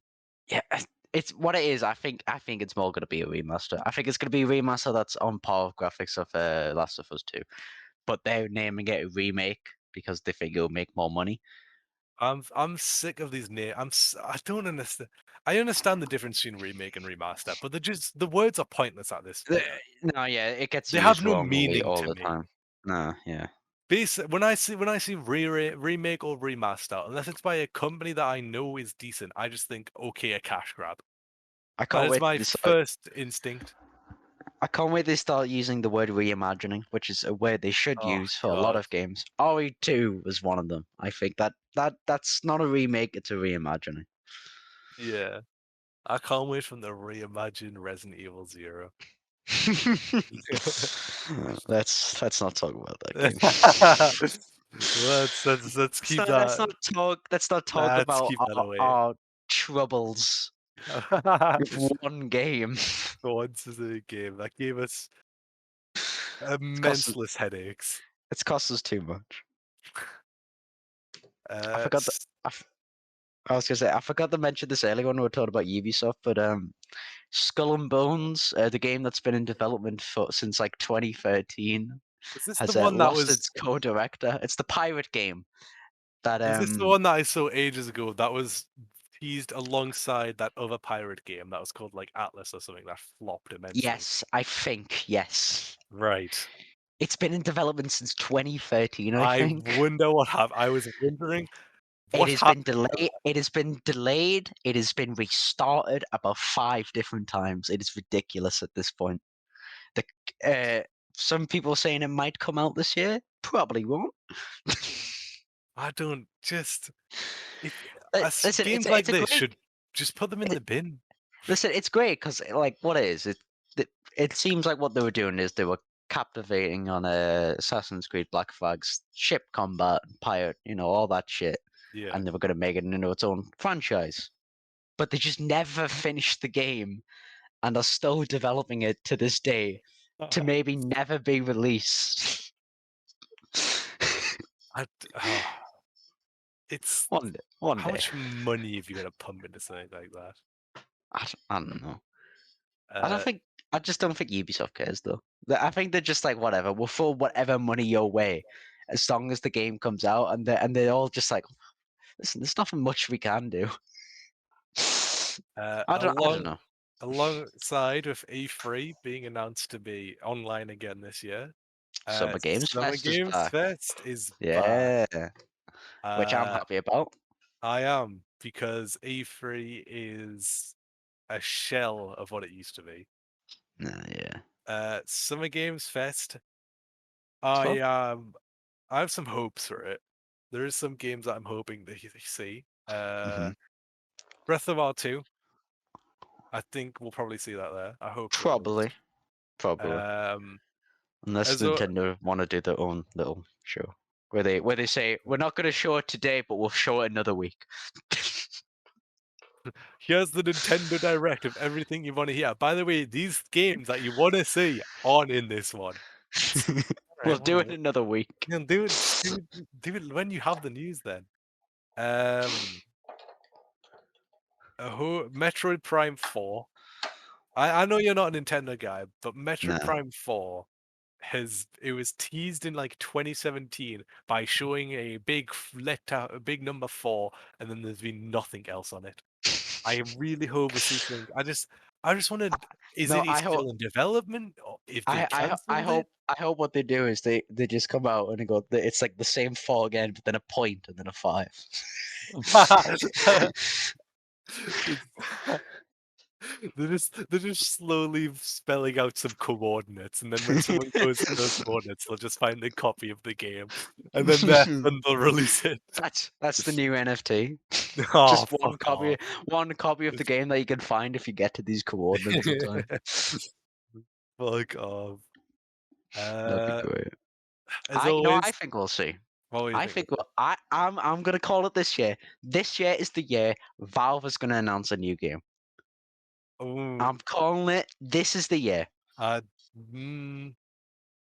Yeah, it's what it is. I think it's more going to be a remaster. I think it's going to be a remaster that's on par with graphics of Last of Us 2, but they're naming it a remake because they think it'll make more money. I'm sick of these names. I don't understand. I understand the difference between remake and remaster, but the words are pointless at this The- point. No, yeah, it gets They have used no wrongly meaning all to the me. time. No, yeah. When I see remake or remaster, unless it's by a company that I know is decent, I just think okay, a cash grab. I That can't is wait my to start. first instinct. I can't wait to start using the word reimagining, which is a word they should Oh use for a lot God. of games. RE2 was one of them. I think that's not a remake; it's a reimagining. Yeah. I can't wait from the reimagined Resident Evil Zero. Let's not talk about that game. Let's keep that. Let's not talk Let's about keep that away. our troubles with one game. Once is a game that gave us It's cost immenseless headaches. it's cost us too much. I Uh, forgot that s- I was gonna say I forgot to mention this earlier when we were talking about Ubisoft, but Skull and Bones, the game that's been in development since like 2013, Is this the has one that lost was? its co-director. It's the pirate game that Is this the one that I saw ages ago that was teased alongside that other pirate game that was called like Atlas or something that flopped immensely? yes, I think yes. Right. It's been in development since 2013, I I think. wonder what happened. I was wondering It what has been happened to that. delayed. It has been delayed. It has been restarted about 5 different times. It is ridiculous at this point. The uh, some people saying it might come out this year. Probably won't. I don't just it Listen, games it's like a this great. should just put them in the bin. Listen, it's great because like what it is. It seems like what they were doing is they were captivating on Assassin's Creed Black Flag's ship combat, pirate, all that shit, Yeah. and they were going to make it into its own franchise. But they just never finished the game and are still developing it to this day to maybe never be released. I, oh, it's One day, one how day. much money have you got to pump into something like that? I don't know. I don't Uh, think. I just don't think Ubisoft cares though. I think they're just like whatever. We'll throw whatever money your way, as long as the game comes out, and they're all just like, listen, there's nothing much we can do. I don't along know. alongside with E3 being announced to be online again this year, Summer Games Summer Fest is Games back. Fest is back. Yeah, which I'm Uh, happy about. I am because E3 is a shell of what it used to be. Yeah. Summer Games Fest, It's I fun. I have some hopes for it. There is some games that I'm hoping to see. Hmm. Breath of Wild 2, I think we'll probably see that there. I hope so at Probably, least. probably. Um, Unless as a, Nintendo want to do their own little show where they say we're not going to show it today, but we'll show it another week. Here's the Nintendo Direct of everything you want to hear. By the way, these games that you want to see aren't in this one. It's all We'll right, do it whatever. another week. You know, do it, just do it when you have the news. Then, um, Metroid Prime 4. I know you're not a Nintendo guy, but Metroid No. Prime 4 it was teased in like 2017 by showing a big letter, a big number 4, and then there's been nothing else on it. I really hope we see something. I just wanted. Is No, it still in development? Or if they I cancelled it? hope what they do is they just come out and they go it's like the same 4 again, but then a point and then a 5. They're just slowly spelling out some coordinates, and then when someone goes to those coordinates, they'll just find a copy of the game, and then they'll release it. That's the new NFT. Oh, Just fuck off! one copy of the game that you can find if you get to these coordinates in time. Fuck off. That'd be Uh, great. as I always, think we'll see. what do you I think? think I'm gonna call it this year. This year is the year Valve is gonna announce a new game. Oh, I'm calling it. This is the year. uh, mm,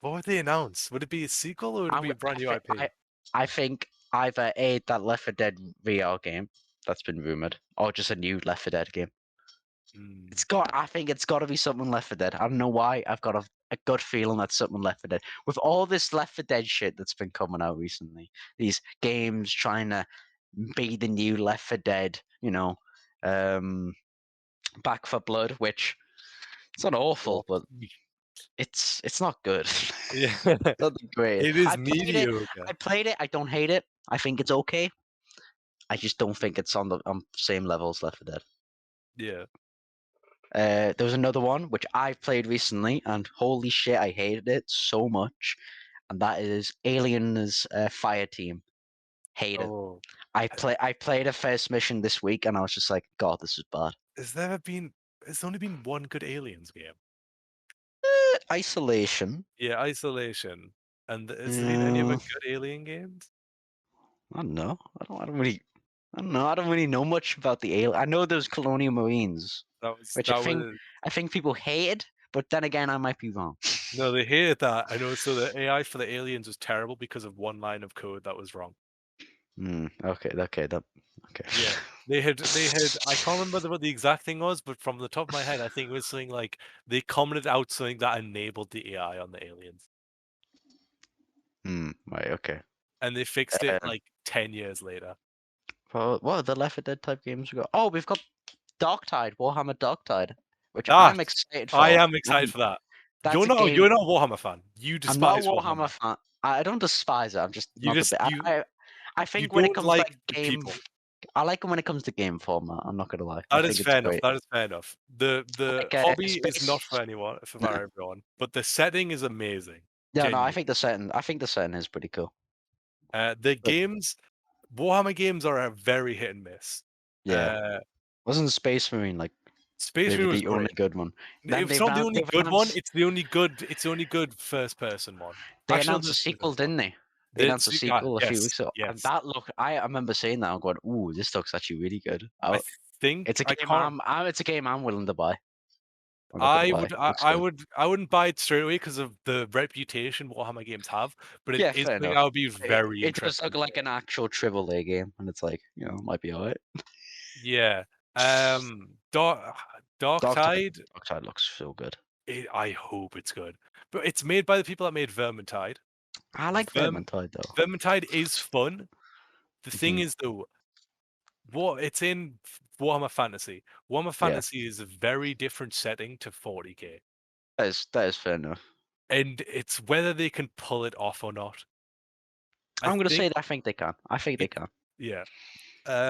what would they announce? Would it be a sequel or would it I'm, be a brand new IP? I think either that Left 4 Dead VR game that's been rumored, or just a new Left 4 Dead game. Mm. I think it's got to be something Left 4 Dead. I don't know why. I've got a good feeling that's something Left 4 Dead. With all this Left 4 Dead shit that's been coming out recently, these games trying to be the new Left 4 Dead, um, Back for Blood, which it's not Oh, awful, but it's not good. yeah, Not great. it is I played it. mediocre. I don't hate it. I think it's okay. I just don't think it's on the same level as Left 4 Dead. Yeah. There was another one which I played recently, and holy shit, I hated it so much. And that is Alien's Fire Team. Hate it. Oh, I played a first mission this week, and I was just like, God, this is bad. has there ever been? There's only been one good Aliens game. Isolation. Yeah, Isolation. And has there been any other Uh, good Alien games? I don't know. I don't really. I don't know. I don't really know much about the alien. I know there's Colonial Marines, which That was I think people hated, but then again, I might be wrong. no, they hated that. I know. So the AI for the aliens was terrible because of one line of code that was wrong. Okay. Okay. Okay. Yeah. They had I can't remember what the exact thing was, but from the top of my head, I think it was something like they commented out something that enabled the AI on the aliens, Right, okay. and they fixed it Uh, like 10 years later. well, what are the Left 4 Dead type games we got? Oh, we've got Darktide, Warhammer Darktide, which That I'm excited I for. am excited And for that. that's You're a not game. you're not a Warhammer fan. You I'm not a despise Warhammer Warhammer. fan. I don't despise it. I'm just You not a just bit. I you think when it don't comes to like like the game, people. I like it when it comes to game format. I'm not gonna lie. I That is think it's fair enough. great. That is fair enough. The Like hobby is not space. for anyone, for No, everyone, but the setting is amazing. yeah, no. I Genuinely. think the setting. I think the setting is pretty cool. The But games, Warhammer games are a very hit and miss. yeah, Uh, wasn't Space Marine like Space maybe Marine was the only great. good one? Then It's not the only they've good one. announced It's the only good. It's the only good first person one. they Actually, no, announced a there's a sequel, first one. didn't they? They announced a sequel a few Yes, weeks ago, and yes. that look. I remember seeing that and going, "Ooh, this looks actually really good." I Oh, think it's a I game. can't. It's a game I'm willing to buy. I'm not gonna lie. Looks good. I wouldn't buy it straight away because of the reputation Warhammer games have, but it Yeah, is fair something enough. I would be very It does interested look in like playing. an actual AAA game, and it's like, might be alright. Yeah. Dark Darktide, Tide. Darktide looks so good. I hope it's good, but it's made by the people that made Vermintide. I like Verm Vermintide though. Vermintide is fun. The thing Hmm. is though, what it's in Warhammer Fantasy. Warhammer Yeah, Fantasy is a very different setting to 40k, that is fair enough. and it's whether they can pull it off or not. I I'm gonna think say that I think they can. I think they it. can. Yeah.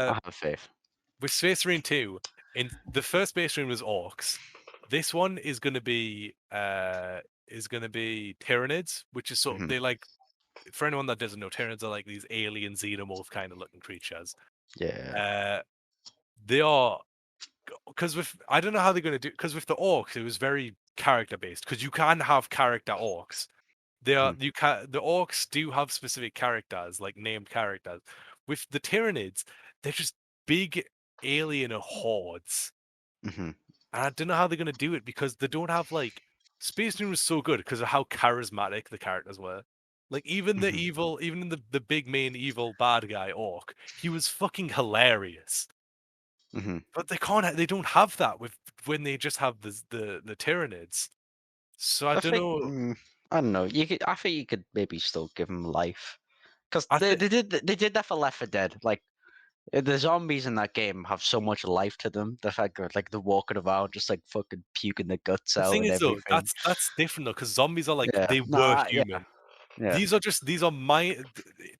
I have faith. With Space Marine 2, in the first Space Marine was orcs. This one is gonna be Tyranids, which is sort of Hmm. they like for anyone that doesn't know, Tyranids are like these alien xenomorph kind of looking creatures. Yeah. Uh, they are because with I don't know how they're gonna do because with the orcs it was very character based because you can have character orcs. They are Hmm. you can the orcs do have specific characters like named characters. With the Tyranids, they're just big alien hordes. Hmm. And I don't know how they're gonna do it because they don't have like Space Marine was so good because of how charismatic the characters were. Like even the Hmm. evil, even in the big main evil bad guy orc, he was fucking hilarious. Hmm. But they don't have that with when they just have the Tyranids. So I I don't think know. I don't know. I think you could maybe still give them life because I they think did that for Left 4 Dead. Like the zombies in that game have so much life to them. The fact that like they're walking around just like fucking puking their guts the out thing and is though, everything. that's different though, because zombies are like Yeah. they were Nah. Yeah. human. Yeah. These are my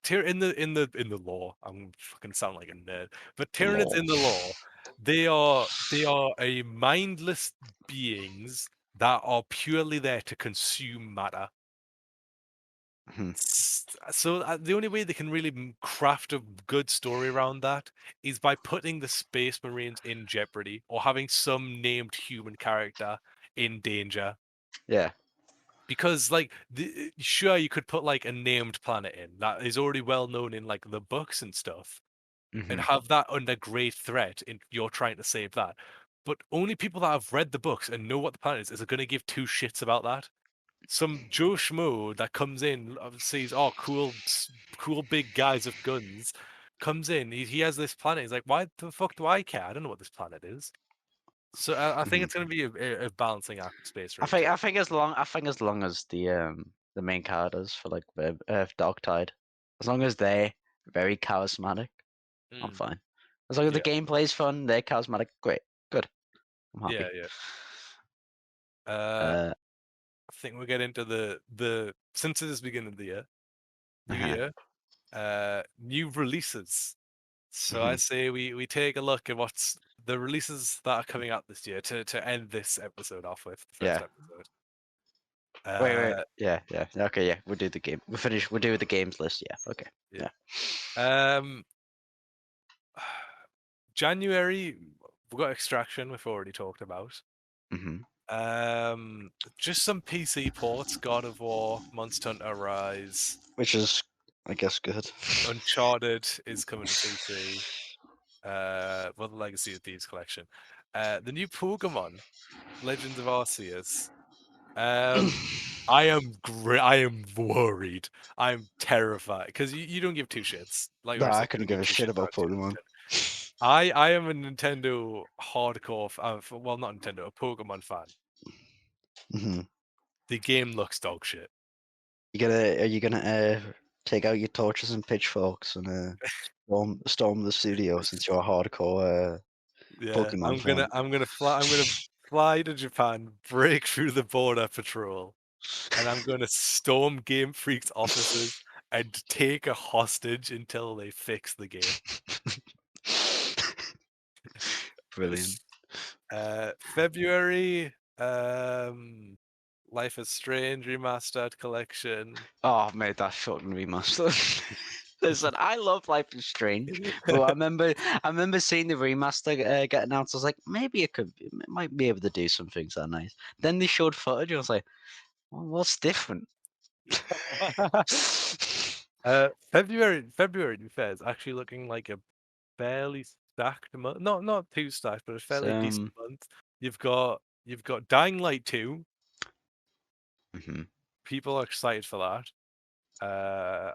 in the law. I'm fucking sound like a nerd, but The Tyranids law. in the law, they are a mindless beings that are purely there to consume matter. Mhm. So the only way they can really craft a good story around that is by putting the Space Marines in jeopardy or having some named human character in danger Yeah. because like sure you could put like a named planet in that is already well known in like the books and stuff and Hmm. have that under great threat in you're trying to save that, but only people that have read the books and know what the planet is are going to give two shits about that. Some Joe Schmo that comes in sees oh cool big guys with guns comes in, he has this planet, he's like why the fuck do I care, I don't know what this planet is. So I think Hmm. it's going to be a balancing act with Space I Marine think 2. as long as the main characters for like Darktide, as long as they're very charismatic, I'm Mm, fine. As long as the yeah, gameplay's fun, they're charismatic, great, good. I'm yeah, happy. yeah. uh Uh, I think we'll get into the since it is beginning of the year, new uh-huh. year, new releases. So I Hmm. say we take a look at what's the releases that are coming out this year to end this episode off with the first Yeah. episode. Wait. Yeah. Okay, yeah. We'll do the game. We'll finish. We'll do the games list. Yeah. Okay. Yeah. Yeah. Um, January we've got Extraction, we've already talked about. Hmm. Just some PC ports: God of War, Monster Hunter Rise, Which is, I guess, good. Uncharted is coming to PC. Well, the Legacy of Thieves collection. The new Pokemon, Legends of Arceus. Um, I am worried. I'm terrified because you don't give two shits. Like No, I I said, you couldn't don't give give a two shit shits about about Pokemon. I am a Nintendo hardcore well, not Nintendo, a Pokemon fan. Hmm. The game looks dog shit. Are you gonna take out your torches and pitchforks and storm the studio since you're a hardcore Yeah, Pokemon fan? I'm gonna fly to Japan, break through the border patrol, and I'm gonna storm Game Freak's offices and take a hostage until they fix the game. Brilliant. February, Life is Strange remastered collection. Oh, mate, that fucking remaster. Listen, I love Life is Strange, but I remember seeing the remaster get announced. I was like, maybe it might be able to do some things that are nice. Then they showed footage, and I was like, well, what's different? February, to be fair, is actually looking like a fairly stacked month. Not too stacked, but a So, fairly decent month. You've got Dying Light 2. mhm. People are excited for that.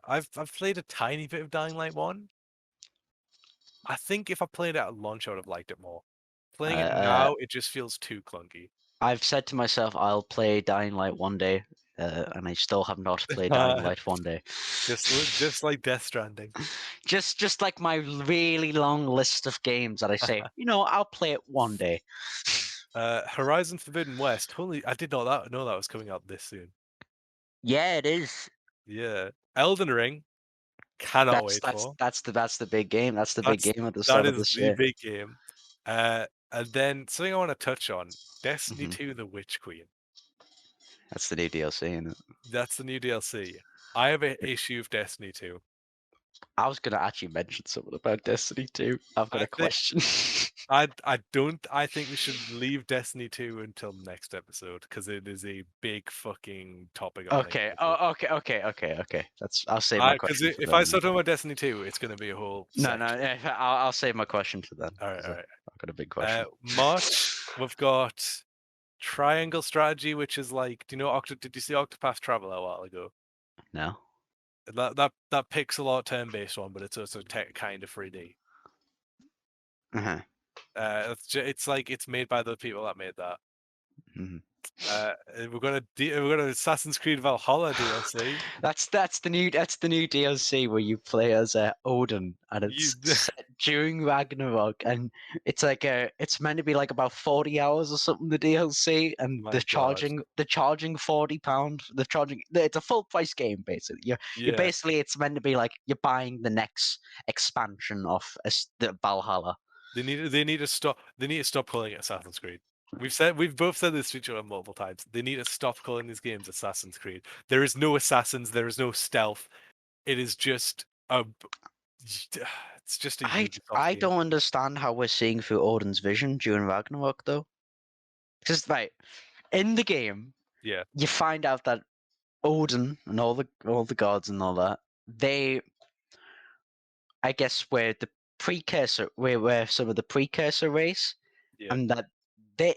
I've played a tiny bit of Dying Light 1. I think if I played it at launch, I would have liked it more. Uh, Playing it uh, now, it just feels too clunky. I've said to myself, I'll play Dying Light one day, and I still have not played Dying Light one day. Just like Death Stranding. Just like my really long list of games that I say, I'll play it one day. Horizon Forbidden West. Holy, I did not know that was coming out this soon. Yeah, it is. Yeah. Elden Ring. Cannot That's wait that's for. that's the that's the big game. That's the big game at the That start of is this the year. big game. And then something I want to touch on: Destiny Mhm. 2: The Witch Queen. That's the new DLC, isn't it? That's the new DLC. I have an issue of Destiny 2. I was gonna actually mention something about Destiny 2. I've got I a think question. I think we should leave Destiny 2 until next episode because it is a big fucking topic on next Okay. episode. Oh, okay. I'll save my Because question for if I then. start talking about Destiny 2, it's going to be a whole No, no. section. I'll save my question for then All right, because all I've got a big right. question. March, we've got Triangle Strategy, which is like, do you know Did you see Octopath Traveler a while ago? No. That pixel art turn-based one, but it's also kind of 3D. Uh-huh. It's like it's made by the people that made that. Mhm. We're gonna Assassin's Creed Valhalla DLC. That's the new DLC where you play as Odin, and You, it's set during Ragnarok, and it's meant to be like about 40 hours or something. The DLC, and my they're God, charging £40. They're charging. It's a full price game basically. You're yeah. basically, it's meant to be like you're buying the next expansion of the Valhalla. They need to stop. They need to stop calling it Assassin's Creed. We've both said this to each other multiple times. They need to stop calling these games Assassin's Creed. There is no assassins. There is no stealth. It is just a. It's just a Ubisoft I game. don't understand how we're seeing through Odin's vision during Ragnarok though. Because right in the game, Yeah. you find out that Odin and all the gods and all that, they, I guess, were the precursor, were some of the precursor race, Yeah. and that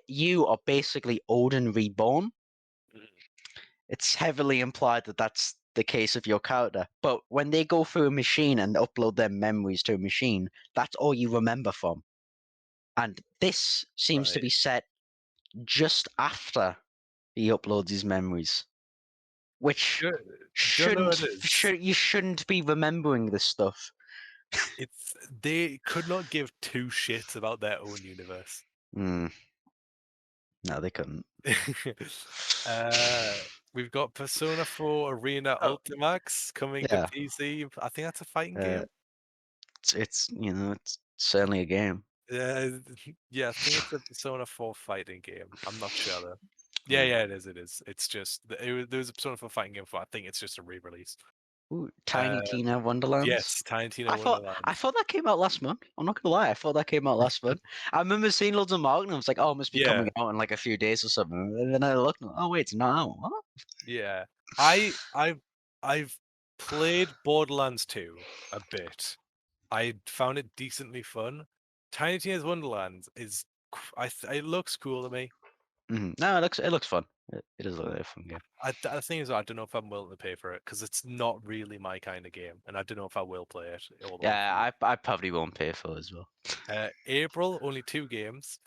you are basically Odin reborn. Mhm. It's heavily implied that that's the case of your character. But when they go through a machine and upload their memories to a machine, that's all you remember from. And this seems to Right. be set just after he uploads his memories, which Do you know what it is? you shouldn't be remembering this stuff. They could not give two shits about their own universe. Hmm. No, they couldn't. uh, we've got Persona 4 Arena Oh, Ultimax coming to yeah. PC. I think that's a fighting Uh, game. it's certainly a game. Yeah, yeah, I think it's a Persona 4 fighting game. I'm not sure though. Yeah, Mm. yeah, it is. It is. It's just there was a Persona 4 fighting game for. I think it's just a re-release. Ooh, Uh, Tiny Tina Wonderlands. yes, Tiny Tina I Wonderlands. thought that came out last month. I'm not gonna lie, I thought that came out last month. I remember seeing loads of marketing. I was like, oh, it must be Yeah, coming out in like a few days or something. And then I looked, and, oh wait, it's not out. What? yeah. I've played Borderlands 2 a bit. I found it decently fun. Tiny Tina's Wonderlands is it looks cool to me. No, it looks fun. It is a fun game. The thing is, I don't know if I'm willing to pay for it because it's not really my kind of game, and I don't know if I will play it all the way through. Yeah, I probably won't pay for it as well. April, only 2 games.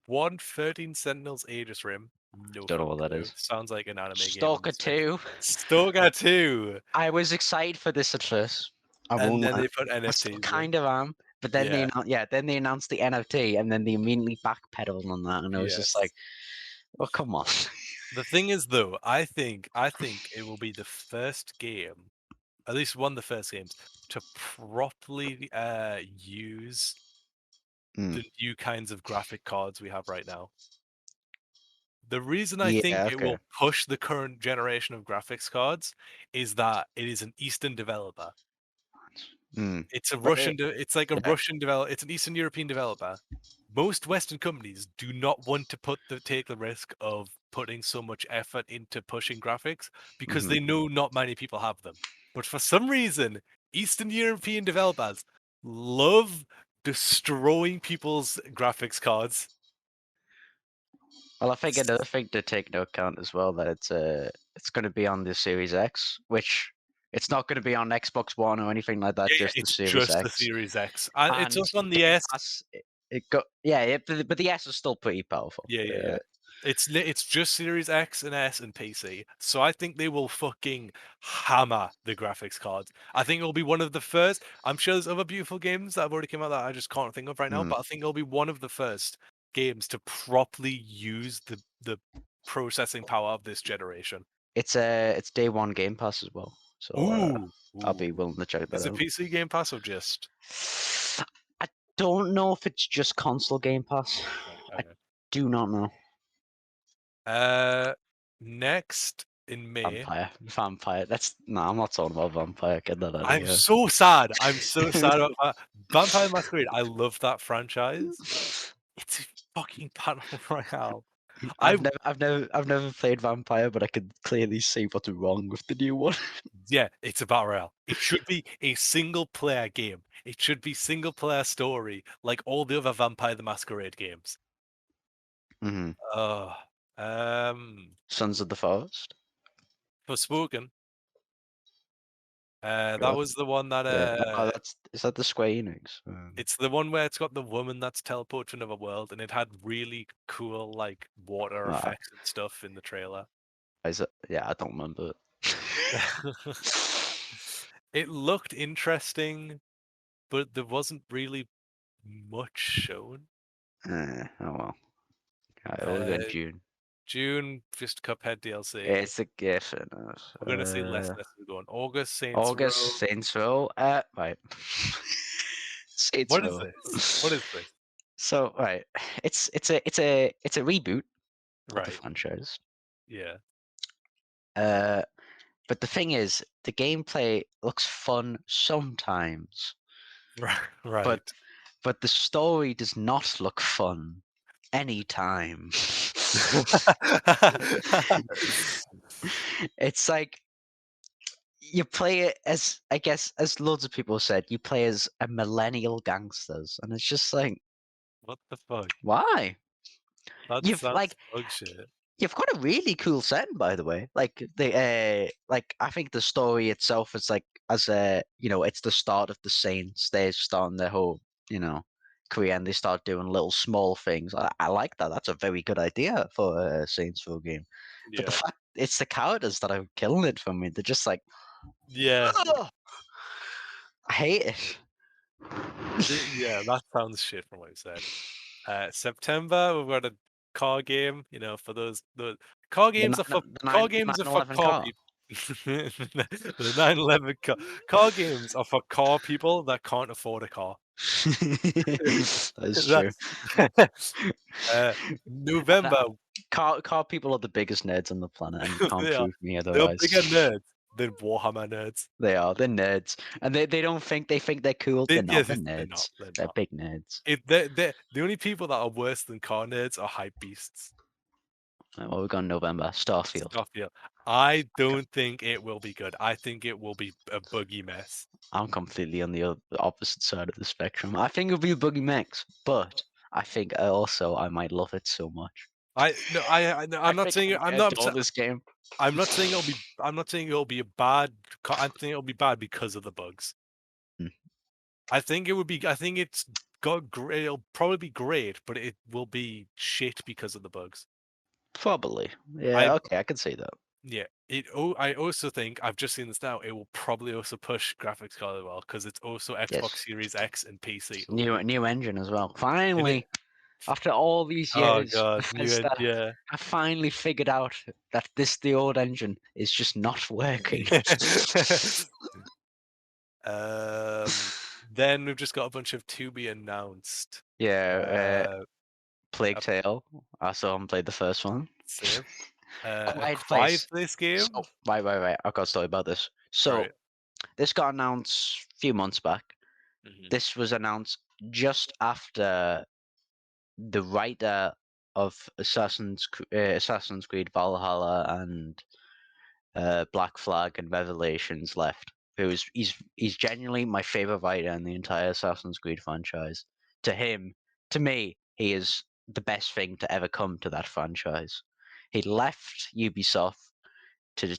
One, 13 Sentinels Aegis Rim. No Don't know fucking what that clue. is. Sounds like an anime game on Stalker the Switch. 2. Stalker 2. I was excited for this at first. I And won't then lie. they put I still NFTs in. kind of am. But then Yeah. then they announced the NFT, and then they immediately backpedaled on that, and I was just like, Yes. "Oh, come on!" The thing is, though, I think it will be the first game, at least one of the first games, to properly use Mm. the new kinds of graphic cards we have right now. The reason I think Yeah. it Okay. will push the current generation of graphics cards is that it is an Eastern developer. Mm. It's a Right. Russian. It's like a Yeah. Russian develop. It's an Eastern European developer. Most Western companies do not want to take the risk of putting so much effort into pushing graphics because Hmm. they know not many people have them. But for some reason, Eastern European developers love destroying people's graphics cards. Well, I think another thing to take into account as well that it's going to be on the Series X, which it's not going to be on Xbox One or anything like that. Yeah, yeah, Just the it's Series just the X, Series X. It's and also on the Game S. Pass. It got yeah, but the S is still pretty powerful. Yeah, yeah, yeah. It's just Series X and S and PC. So I think they will fucking hammer the graphics cards. I think it'll be one of the first. I'm sure there's other beautiful games that have already come out that I just can't think of right now, Mm. but I think it'll be one of the first games to properly use the processing power of this generation. It's day one Game Pass as well, so Ooh, I'll be ooh. willing to check that Is it out. PC Game Pass or just? I don't know if it's just console Game Pass. Right, I okay. do not know. Next in May. Vampire. That's no, I'm not talking about Vampire. Get that out of I'm here. so sad. I'm so sad about that. Vampire Masquerade. I love that franchise. It's a fucking battle royale. I I've never played Vampire, but I can clearly see what's wrong with the new one. Yeah, it's a battle royale. It should be a single player game. It should be single player story like all the other Vampire the Masquerade games. Hmm. Uh Sons of the Forest. Forspoken. That What? was the one that Yeah. Oh, that's is that the Square Enix? it's the one where it's got the woman that's teleported to another world and it had really cool like water Ah, effects and stuff in the trailer. is it? Yeah, I don't remember it. It looked interesting, but there wasn't really much shown. Oh well. Alright, what we got in Uh, June? June, just Cuphead DLC. It's a gift. Enough. We're gonna see less and less as we go on. August, Saints August Row. Saints Row. Right. Saints What is Row. this? What is this? So right, it's a reboot of the Right. franchise. Yeah. Uh, but the thing is, the gameplay looks fun sometimes, Right. but Right. but the story does not look fun anytime. It's like you play it as I guess as loads of people said, you play as a millennial gangsters, and it's just like What the fuck? why? That You've sounds like bug shit. You've got a really cool setting, by the way. Like I think the story itself is like as a it's the start of the Saints. They're starting their whole career, and they start doing little small things. I like that. That's a very good idea for a Saints Row game. But the Yeah. fact it's the characters that are killing it for me. They're just like, Yeah. "Ugh, I hate it. Yeah, that sounds shit from what you said. September, we've got a car game. For the car games are for The 911 car car. people. The 911 car games are for car people that can't afford a car. That's true. That's And, November. car people are the biggest nerds on the planet, and you can't They are prove me they're otherwise. bigger nerds than Warhammer nerds. They are. They're nerds, and they don't think they think they're cool. They're Yeah, not. They're they're not. nerds. They're They're not. big nerds. The only people that are worse than car nerds are hype beasts. Right, what we got in November? Starfield. Starfield. I don't think it will be good. I think it will be a buggy mess. I'm completely on the opposite side of the spectrum. I think it'll be a buggy mix, but I think also I might love it so much. no, I I'm not think saying I'm gonna adore this game. I'm not saying it'll be. I'm not saying it'll be a bad. I'm saying it'll be bad because of the bugs. Hmm. I think it would be. I think it's got. It'll probably be great, but it will be shit because of the bugs. Probably. I Yeah. Okay, I can see that. yeah. I also think I've just seen this now. It will probably also push graphics card well because it's also Xbox Yes. Series X and PC New only. new engine as well. In it. Finally, after all these Oh years, god, new Bethesda yeah. have finally figured out that the old engine is just not working. Then we've just got a bunch of to be announced. Yeah, Uh, Plague a Tale. I saw him play the first one. save. A Quiet quiet Place. place So, game. right. I've got a story about this. So, Right. this got announced a few months back. Hmm. This was announced just after the writer of Assassin's Creed Valhalla and Black Flag and Revelations left. He's genuinely my favorite writer in the entire Assassin's Creed franchise. To me, he is the best thing to ever come to that franchise. He left Ubisoft to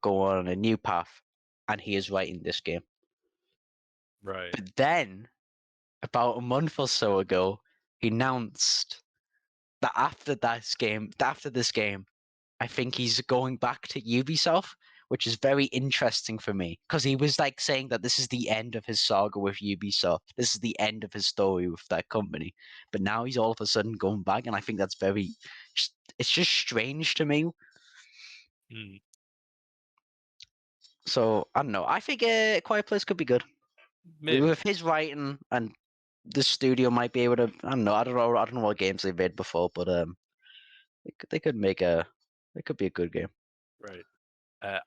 go on a new path, and he is writing this game. Right. But then, about a month or so ago, he announced that after this game, I think he's going back to Ubisoft, which is very interesting for me because he was like saying that this is the end of his saga with Ubisoft. This is the end of his story with that company. But now he's all of a sudden going back, and I think that's it's just strange to me. Mm, So I don't know. I think Quiet Place could be good maybe. with his writing, and the studio might be able to. I don't know. I don't know what games they've made before, but they could make a. It could be a good game. Right.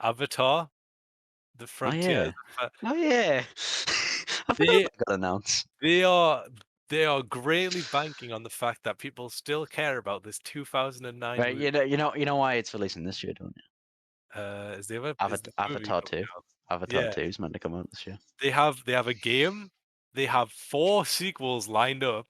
Avatar, the Oh frontiers. yeah. Oh yeah. I forgot They that got announced. they are they are greatly banking on the fact that people still care about this 2009 Right, movie. you know why it's releasing this year, don't you? Is the movie Avatar coming 2. out? Avatar Yeah. 2 is meant to come out this year. They have a game. They have 4 sequels lined up.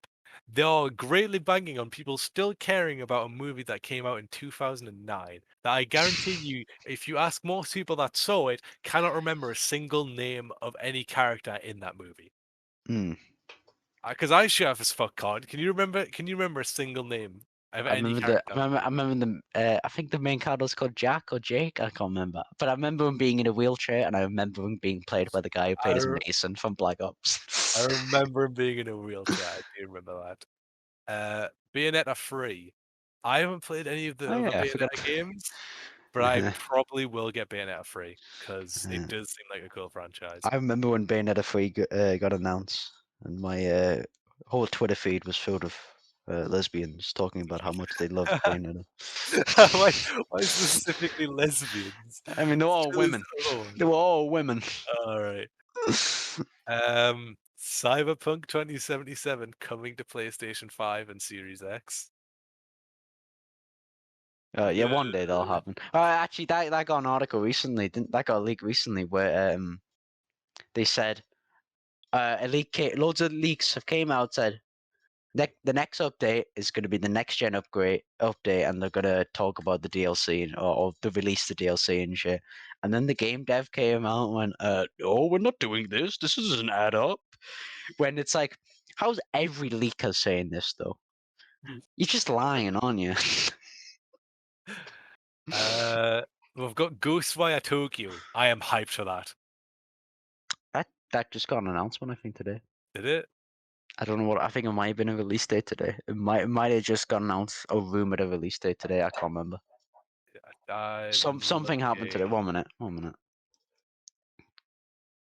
They are greatly banking on people still caring about a movie that came out in 2009. That I guarantee you, if you ask most people that saw it, cannot remember a single name of any character in that movie. Hmm. Because I sure have as fuck card. Can you remember? Can you remember a single name of any character? I remember the I think the main character was called Jack or Jake, I can't remember. But I remember him being in a wheelchair, and I remember him being played by the guy who played I, as re- Mason from Black I Ops. remember him being in a wheelchair. I do remember that. Bayonetta 3. I haven't played any of the Oh other yeah, I forgot. Bayonetta games, but I probably will get Bayonetta 3 because it Uh, does seem like a cool franchise. I remember when Bayonetta 3 got announced, and my whole Twitter feed was filled with lesbians talking about how much they loved Bayonetta. why, why specifically lesbians? I mean, they were all Kill his women. own. They were all women. All right. Cyberpunk 2077 coming to PlayStation 5 and Series X. Yeah, Yeah. one day that'll happen. Actually, that got an article recently. Didn't that got a leak recently where they said loads of leaks have came out said the next update is going to be the next gen update, and they're going to talk about the DLC or to release the DLC and shit. And then the game dev came out and went, "Oh, we're not doing this. This doesn't add up." When it's like, how's every leaker saying this though? You're just lying, aren't you? Uh, we've got Ghostwire Tokyo. I am hyped for that. That just got an announcement, I think, today. Did it? I don't know what. I think it might have been a release date today. It might have just got announced or rumored a release date today. I can't remember. I'm Something happened today. looking. 1 minute. 1 minute.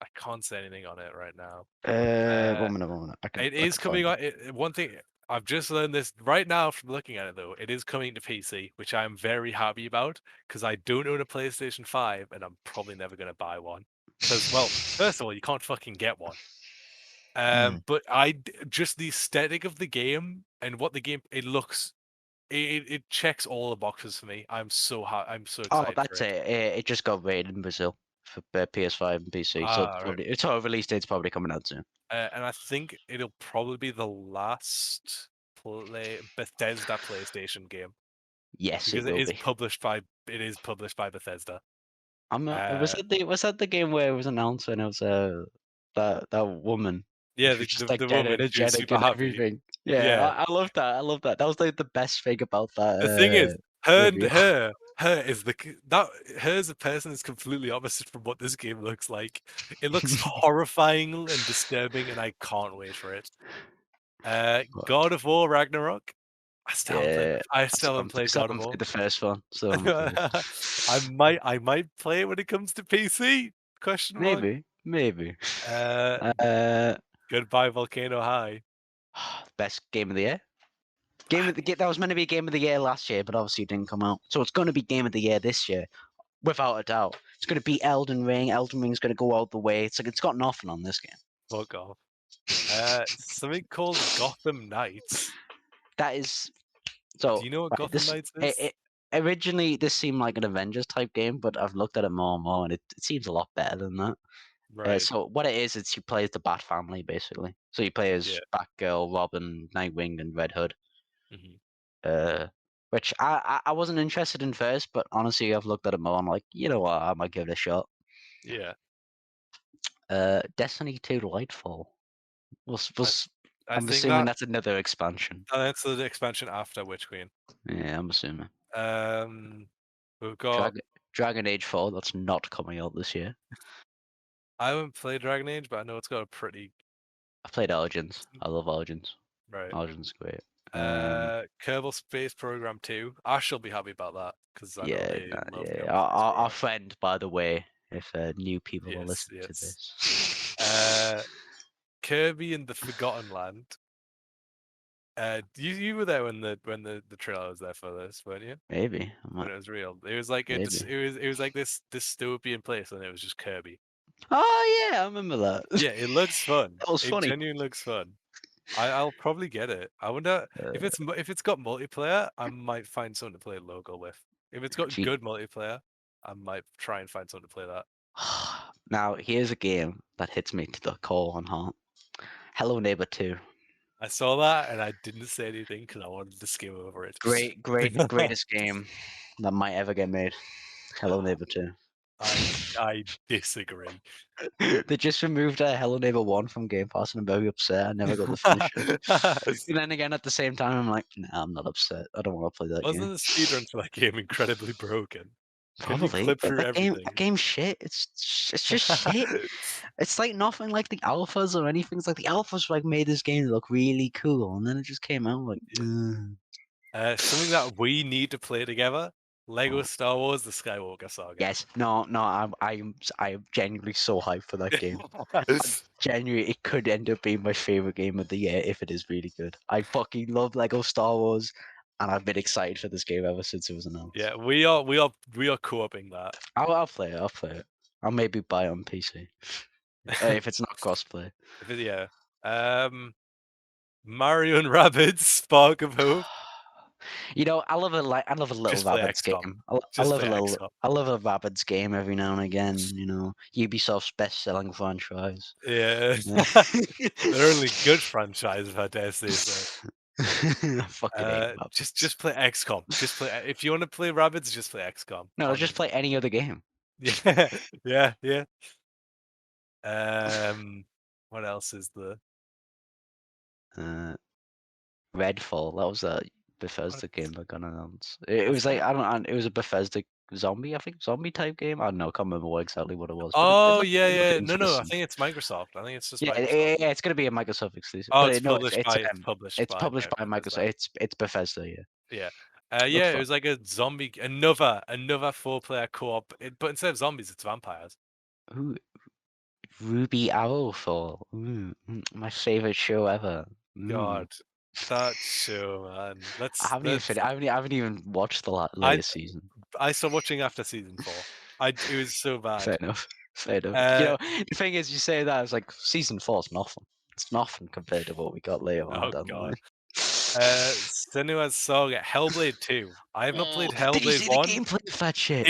I can't say anything on it right now. 1 minute. 1 minute. It I is can coming find it. on. One thing I've just learned this right now from looking at it though. It is coming to PC, which I'm very happy about because I don't own a PlayStation 5 and I'm probably never going to buy one. Because, well, first of all, you can't fucking get one. Hmm. But just the aesthetic of the game and what the game it looks, it checks all the boxes for me. I'm so Oh, excited for that's it. it. It just got rated in Brazil for PS5 and PC, so Ah, right. its release date's probably coming out soon. And I think it'll probably be the last Bethesda PlayStation game Yes, it because it will is be. published by Bethesda. Was that the game where it was announced and it was that woman? Yeah, She was just like the dead woman, she was energetic super and happy. everything. Yeah, Yeah. I love that. I love that. That was like the best thing about that The thing is, reveal. her is her as a person is completely opposite from what this game looks like. It looks horrifying and disturbing, and I can't wait for it. But, God of War Ragnarok. I still haven't played. yeah, I still haven't played still God of haven't War. played the first one. Still haven't played. I might play it when it comes to PC? Question mark. Maybe. Uh, Uh, Goodbye Volcano High. best game of the year. That was meant to be game of the year last year, but obviously it didn't come out. So it's going to be game of the year this year, without a doubt. It's going to be Elden Ring. Elden Ring's going to go out the way. It's like it's got nothing on this game. Fuck off. Something called Gotham Knights. That is Do you know what Gotham Knights is? Originally this seemed like an Avengers type game, but I've looked at it more and more, and it seems a lot better than that. Right. So what it is, it's you play as the Bat family basically. So you play as Yeah. Batgirl, Robin, Nightwing, and Red Hood. hmm Which I wasn't interested in first, but honestly, I've looked at it more. I'm like, you know what, I might give it a shot. Yeah. Destiny 2 Lightfall. I I'm think assuming that's another expansion. that's the expansion after Witch Queen. Yeah, I'm assuming. We've got. Dragon Age 4. That's not coming out this year. I haven't played Dragon Age, but I know it's got a pretty. I've played Origins. I love Origins. Right. Origins is great. Kerbal Space Program 2. I shall be happy about that because I know they love yeah. Kerbal Space Our Program. friend, by the way, if new people are listening to this. Kirby and the Forgotten Land. You were there when the trailer was there for this, weren't you? Maybe. When it was real. It was like it was like this dystopian place, and it was just Kirby. Oh yeah, I remember that. Yeah, it looks fun. That was funny. It genuinely looks fun. I'll probably get it. I wonder if it's got multiplayer. I might find something to play local with. If it's got good multiplayer, I might try and find something to play that. Now here's a game that hits me to the core and heart. Hello Neighbor 2. I saw that and I didn't say anything because I wanted to skim over it. Greatest game that might ever get made. Hello Neighbor 2. I disagree. They just removed Hello Neighbor 1 from Gamepass and I'm very upset. I never got to finish it. And then again, at the same time, I'm like, nah, I'm not upset. I don't want to play that game. Wasn't the speedrun for that game incredibly broken? Probably. Can you clip through everything? That game's shit. It's just shit. It's like nothing like the alphas or anything. It's like the alphas like made this game look really cool, and then it just came out like. Something that we need to play together: Lego Star Wars: The Skywalker Saga. Yes, no, I'm genuinely so hyped for that game. Genuinely, it could end up being my favorite game of the year if it is really good. I fucking love Lego Star Wars, and I've been excited for this game ever since it was announced. Yeah, we are co-oping that. I'll play it. I'll maybe buy it on PC if it's not crossplay. Mario and Rabbids: Spark of Hope. You know, I love a little Rabbids game. I love a Rabbids game every now and again. You know, Ubisoft's best-selling franchise. Yeah, they're only good franchise, if I dare say so. Just play XCOM. Just play. If you want to play Rabbids, just play XCOM. No, just play any other game. Yeah. What else is the? Redfall. That was a Bethesda game that got announced. It was like it was a Bethesda zombie type game. I don't know. I can't remember exactly what it was. Oh yeah. No. I think it's Microsoft. I think it's just Microsoft. Yeah. It's gonna be a Microsoft exclusive. Oh, but it's published by Microsoft. It's Bethesda. Yeah. It was like a zombie, another 4-player co-op, but instead of zombies, it's vampires. Ooh, Ruby Arrowfall. My favorite show ever. God, that show, man. I haven't even watched the latest season. I started watching after season 4. It was so bad. Fair enough. You know, the thing is, you say that, it's like season 4 is nothing. It's nothing compared to what we got later on down the line. Senua's Saga, Hellblade 2. I have not played Hellblade 1. Did you see the gameplay of that shit?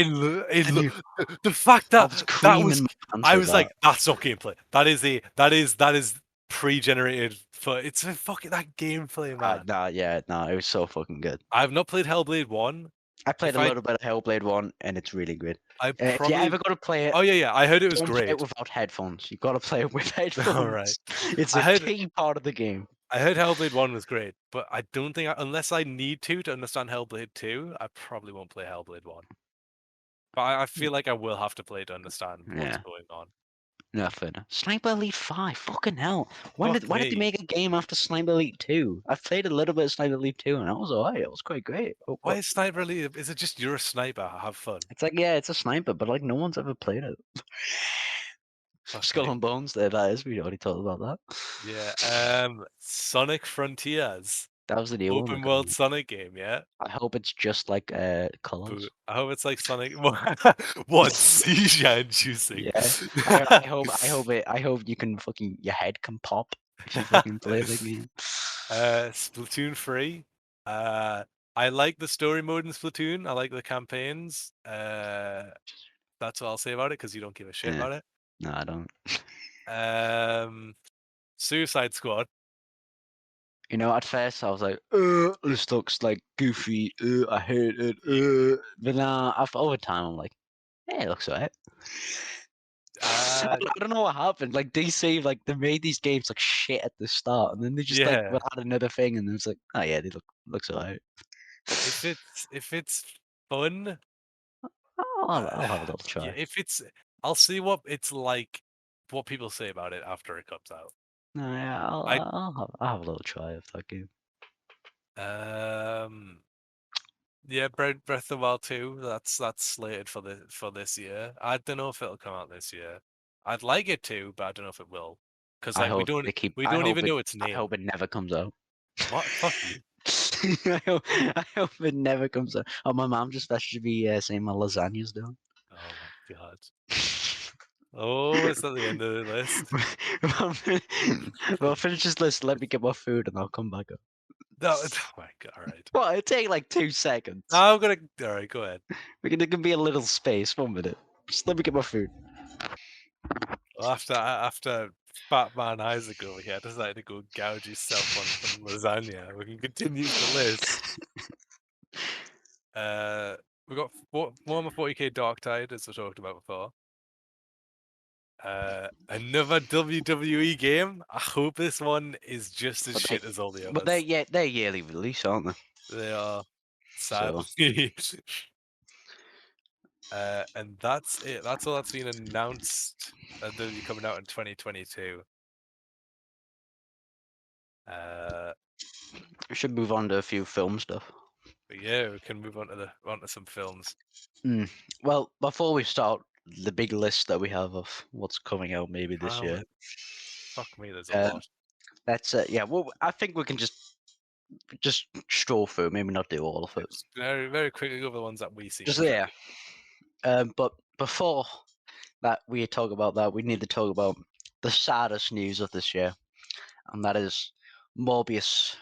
The fact that was I was like, that's not gameplay. That is pre-generated for it's a fucking that gameplay, man. No, it was so fucking good. I've not played Hellblade 1. I played If a little bit of Hellblade 1, and it's really good. I If you probably ever got to play it, Oh yeah, I heard it was don't play it great. without headphones. You got to play it with All right. headphones. It's I a heard key part of the game. I heard Hellblade 1 was great, but I don't think unless I need to understand Hellblade 2, I probably won't play Hellblade 1. But I feel like I will have to play to understand what's Yeah, going on. nothing. Sniper Elite 5, fucking hell. Why Fuck did they me. make a game after Sniper Elite 2? I've played a little bit of Sniper Elite 2, and that was alright. It was quite great. Why is Sniper Elite? Is it just you're a sniper? Have fun. It's like, yeah, it's a sniper, but like no one's ever played it. Fuck Skull me. and Bones, there, that is. We already talked about that. Yeah. Sonic Frontiers. That was the new one. Open world Sonic game, yeah? I hope it's just like Boo. colors. I hope it's like Sonic. What seizure inducing? Yeah. I hope you can fucking your head can pop if you fucking play the game. Splatoon 3. I like the story mode in Splatoon. I like the campaigns. That's all I'll say about it because you don't give a shit Yeah. about it. No, I don't. Suicide Squad. You know, at first I was like, this looks like goofy. I hate it. But now, after over time, I'm like, yeah, it looks alright. I don't know what happened. Like DC, like they made these games like shit at the start, and then they just like Yeah. will add another thing, and it's like, oh yeah, they looks alright. If it's fun, I'll have a little yeah. try. I'll see what it's like, what people say about it after it comes out. No, yeah, I I'll have a little try of that game. Yeah, Breath of the Wild 2. That's slated for this year. I don't know if it'll come out this year. I'd like it to, but I don't know if it will. Because I like we hope don't they keep. we don't even know its I name. hope it never comes out. What? Fuck you. I hope it never comes out. Oh, my mom just messaged me saying my lasagna's done. Oh my god. Oh, is that the end of the list? Well, finish this list. Let me get my food, and I'll come back up. No, oh my god. All right. Well, it'll take like 2 seconds. I'm gonna. All right, go ahead. There can be a little space. 1 minute. Just let me get my food. Well, after Fat Man Isaac over here decided to go gouge himself on some lasagna, we can continue the list. We got Warhammer 40k Dark Tide, as I talked about before. Another WWE game. I hope this one is just as shit as all the But others. they're yearly release, aren't they? They are, So sadly. And that's it. That's all that's been announced. They'll be coming out in 2022. we should move on to a few film stuff. But yeah, we can move on to some films. Well, before we start the big list that we have of what's coming out maybe this year, Fuck me, there's a lot. that's yeah. Well, I think we can just stroll through. Maybe not do all of it. Just very, very quickly over the ones that we see. Just yeah. But before that, we talk about that. We need to talk about the saddest news of this year, and that is Morbius.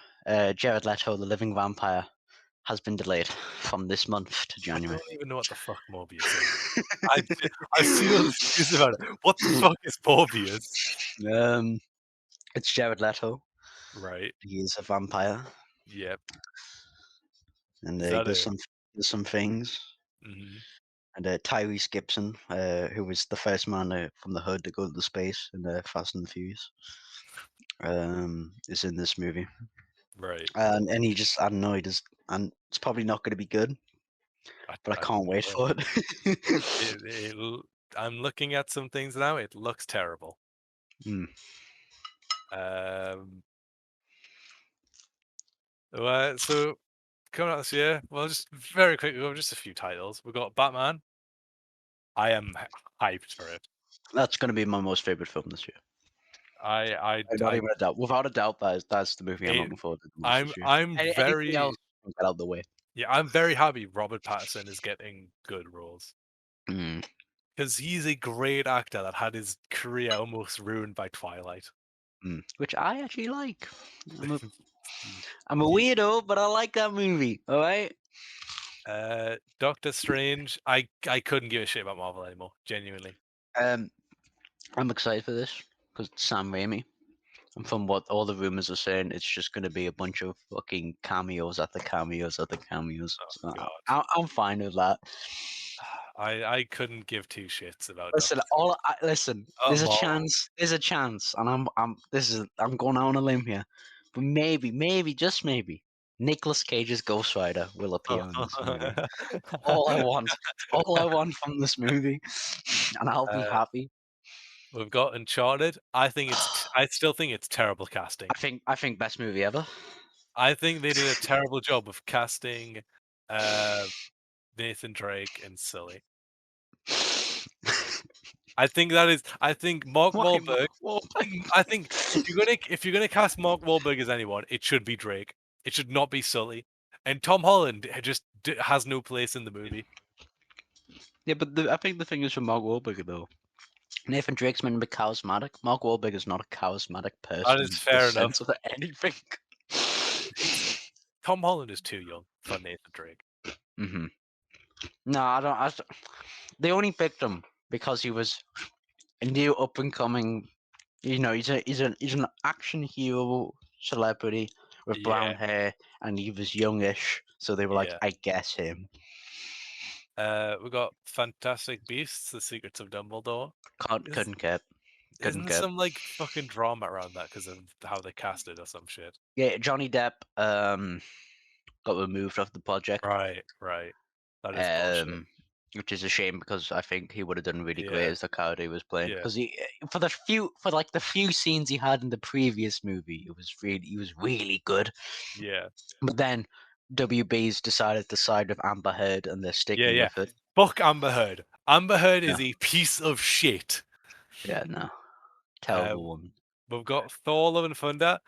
Jared Leto, the living vampire, has been delayed from this month to I January. don't even know what the fuck Morbius is. I've seen all this news about it. What the fuck is Morbius? It's Jared Leto. Right. He is a vampire. Yep. And Is he that does it? some things. Mm-hmm. And Tyrese Gibson, who was the first man from the hood to go to space in Fast and the Furious, is in this movie. Right. And he just, I don't know, and it's probably not going to be good, but I can't wait for it. I'm looking at some things now. It looks terrible. Mm. So coming out this year, well, just very quickly over just a few titles. We've got Batman. I am hyped for it. That's going to be my most favorite film this year. Not even a doubt. Without a doubt, that's the movie I'm looking forward to the most this year. Anything else, get out of the way. Yeah, I'm very happy Robert Pattinson is getting good roles. Mm. Because he's a great actor that had his career almost ruined by Twilight. Which I actually like. I'm a weirdo, but I like that movie. All right. Doctor Strange. I couldn't give a shit about Marvel anymore. Genuinely. I'm excited for this because it's Sam Raimi, And from what all the rumors are saying, it's just going to be a bunch of fucking cameos at the cameos at the cameos. So God. I'm fine with that. I couldn't give two shits about Listen, Doctor Strange. listen. Oh, There's a Marvel. chance. There's a chance, and I'm going out on a limb here, but maybe, just maybe, Nicolas Cage's Ghost Rider will appear in this movie. All I want, all I want from this movie, and I'll be happy. We've got Uncharted. I still think it's terrible casting. I think best movie ever. I think they did a terrible job of casting uh, Nathan Drake and Sully. I think Mark Why Wahlberg. Mark Wahlberg? I think if you're gonna cast Mark Wahlberg as anyone, it should be Drake. It should not be Sully. And Tom Holland just has no place in the movie. Yeah, but I think the thing is for Mark Wahlberg though. Nathan Drake's meant to be charismatic. Mark Wahlberg is not a charismatic That person is in the fair enough. sense of anything. Tom Holland is too young for Nathan Drake. hmm No, I don't. They only picked him because he was a new up and coming. You know, he's an action hero celebrity with brown Yeah, hair, and he was youngish. So they were like, yeah. I guess him. We got Fantastic Beasts: The Secrets of Dumbledore. Is Couldn't get. isn't Couldn't there get. some like fucking drama around that because of how they cast it or some shit? Yeah, Johnny Depp got removed off the project. Right. That is bullshit. Which is a shame because I think he would have done really great Yeah, as the character he was playing. yeah, Because the few scenes he had in the previous movie, he was really good. yeah, But then WB's decided to side with Amber Heard and they're sticking yeah. with it. Fuck Amber Heard. Amber Heard Yeah, is a piece of shit. yeah, no, Uh, terrible woman. we've got Thor: Love and Thunder.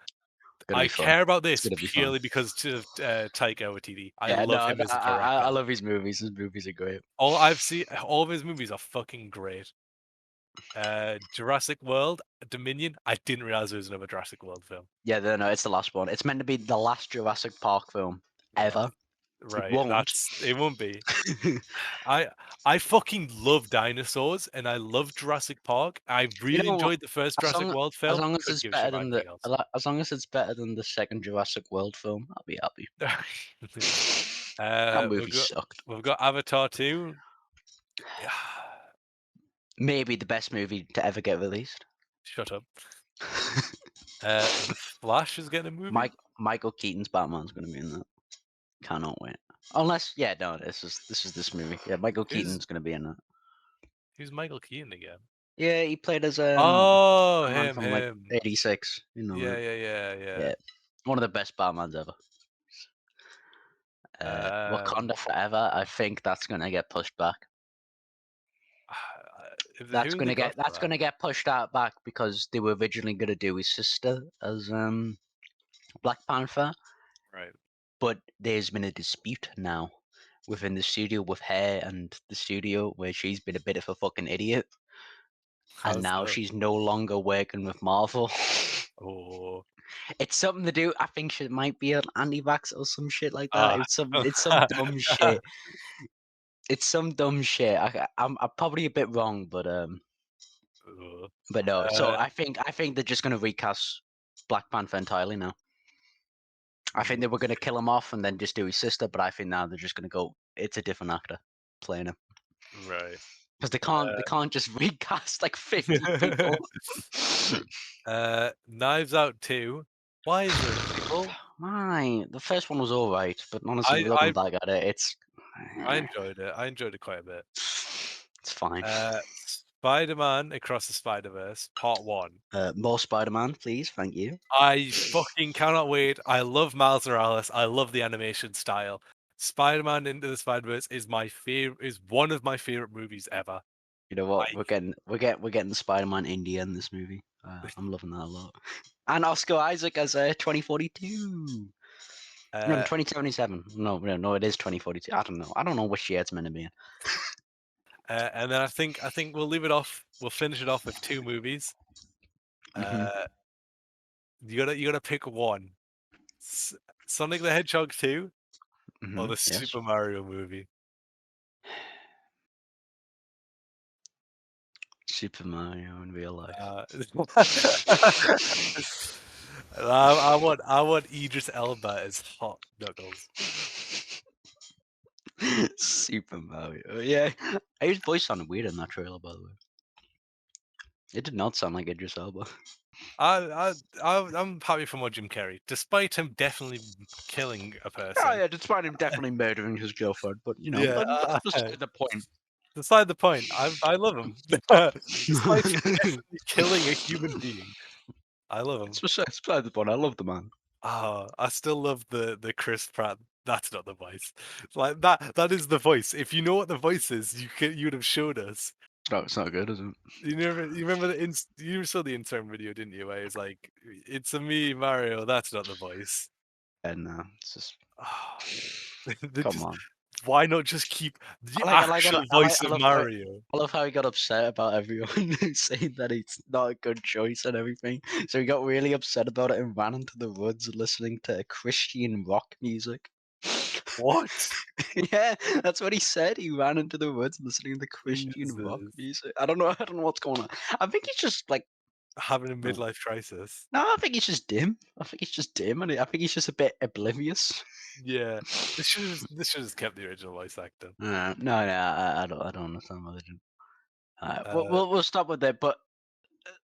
It's gonna I be fun. care about It's this gonna be fun. purely because of Taika Waititi. I Yeah, love no, him as a I director. love his movies. His movies are great. All of his movies are fucking great. Jurassic World Dominion. I didn't realize there was another Jurassic World film. Yeah, no, it's the last one. It's meant to be the last Jurassic Park film ever. It Right, won't. it won't be. I I fucking love dinosaurs and I love Jurassic Park. I You really know what? enjoyed the first As Jurassic long World as film. long as Couldn't it's give a shit better about than anything else. as long as it's better than the second Jurassic World film, I'll be happy. That We've movie got sucked. Avatar 2. Maybe the best movie to ever get released. Shut up. The Flash is getting a movie. Michael Keaton's Batman's gonna be in that. Cannot wait. Unless, yeah, no, this is this movie. Yeah, Michael Who's Keaton's gonna be in it. who's Michael Keaton again? Yeah, he played as Oh, Batman from like him. '86. You know Yeah, that. yeah. Yeah, one of the best Batmans ever. Um, Wakanda Forever. I think that's gonna get pushed back. who have they got for That's that? gonna get pushed out back because they were originally gonna do his sister as Black Panther, Right. but there's been a dispute now within the studio with her and the studio where she's been a bit of a fucking idiot, and How's now the she's no longer working with Marvel. oh It's something to do. I think she might be an anti-vax or some shit like that. uh It's some dumb shit. It's some dumb shit. I'm probably a bit wrong, but no. So uh, I think they're just gonna recast Black Panther entirely now. I think they were gonna kill him off and then just do his sister, but I think now they're just gonna go. It's a different actor playing him right. because they Uh, can't just recast like 50 people. Knives Out 2. Why is there a sequel? My the first one was all right, but honestly, looking I back at it, I enjoyed it. I enjoyed it quite a bit. it's fine. Spider-Man Across the Spider-Verse Part 1. More Spider-Man, please. Thank you. I fucking cannot wait. I love Miles Morales. I love the animation style. Spider-Man Into the Spider-Verse is one of my favorite movies ever. You know what? I We're getting Spider-Man India in this movie. I'm loving that a lot. And Oscar Isaac as 2042. No, uh 2077. No, it is 2042. I don't know which year it's meant to be in. and then I think we'll leave it off. We'll finish it off with two movies. Mhm, Uh you gotta pick one. S- Sonic the Hedgehog 2 or the yes. Super Mario movie. Super Mario in real life. Uh, I want Idris Elba as hot Knuckles. Super Mario. Yeah, his voice sounded weird in that trailer, by the way. It did not sound like Idris Elba. I'm happy for more Jim Carrey, despite him definitely killing a Oh person. yeah, despite him definitely murdering his girlfriend, but you know, Yeah, that's beside the point. beside the point. I love him, despite him definitely killing a human being. I love him. It's beside the point. I love the man. I still love the Chris Pratt. That's not the voice. It's like that is the voice. If you know what the voice is, you would have showed us. No, it's not good, is it? You remember you saw the intern video, didn't you? Where it's like, it's a me, Mario. That's not the voice. And it's just Ah, they come just on. why not just keep the I like actual voice of Mario? I love how he got upset about everyone saying that it's not a good choice and everything. So he got really upset about it and ran into the woods listening to Christian rock music. What? Yeah, that's what he said. He ran into the woods listening to Christian rock Jesus. music. I don't know. I don't know what's going on. I think he's just like Having a no, midlife crisis. no. I think he's just dim. I think he's just dim, and I think he's just a bit oblivious. Yeah. This should have kept the original voice actor. No, I don't understand religion. Uh, We'll stop with that. But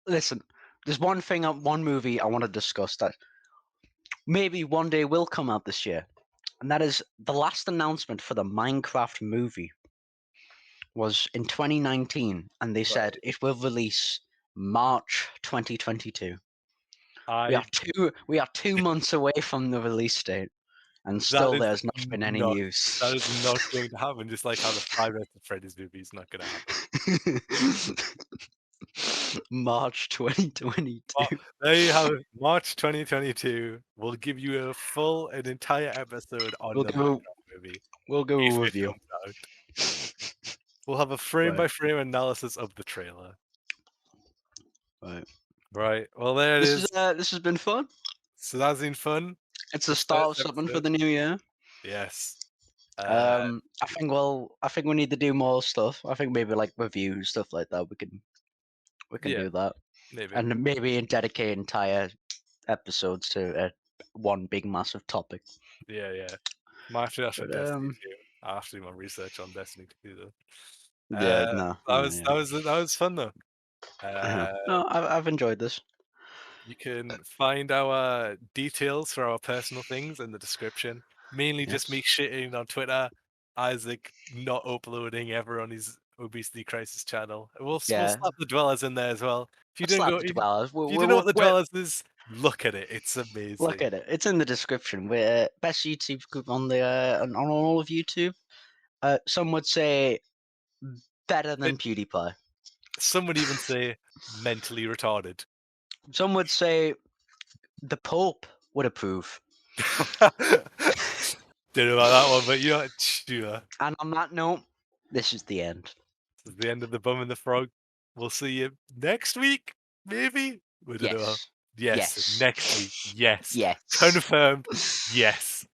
listen, there's one movie I want to discuss that maybe one day will come out this year, and that is the last announcement for the Minecraft movie was in 2019, and they said right. it will release March 2022. I We are 2 months away from the release date, and that still is there's not been any not news. that is not going to happen. Just like how the Five Nights at Freddy's movie is not going to happen. March 2022. Well, there you have it. March 2022. We'll give you an entire episode on We'll the go. Minecraft movie We'll go if it with you. comes out. We'll have a frame Right. by frame analysis of the trailer. Right. Right. Well, there it is. This has been fun. So that's been fun. It's the The start of first something for episode. the new year. Yes. Uh, I think we need to do more stuff. I think maybe like reviews stuff like that. We can yeah, do that, maybe. and maybe dedicate entire episodes to one big massive topic. Yeah, yeah. Might have to do that for But Destiny too. I have to do my research on Destiny too, though. yeah, no, That no, was yeah. that was fun though. Uh, No, I've enjoyed this. you can find our details for our personal things in the description. Mainly just me Yes. shitting on Twitter, Isaac not uploading ever on his Obesity Crisis channel. We'll Yeah. slap the dwellers in there as well. If you Let's didn't slap go, the dwellers. if you don't know what the dwellers is, look at it. It's Look amazing. at it. It's in the description. We're best YouTube group on the on all of YouTube. Some would say better than PewDiePie. Some would even say mentally retarded. Some would say the Pope would approve. Don't know about that one, but you're sure. And on that note, this is the end. This is the end of the Bum and the Frog. We'll see you next week, maybe. We don't know. Yes. Yes, Yes. next week. Yes. Yes. Confirmed. Yes.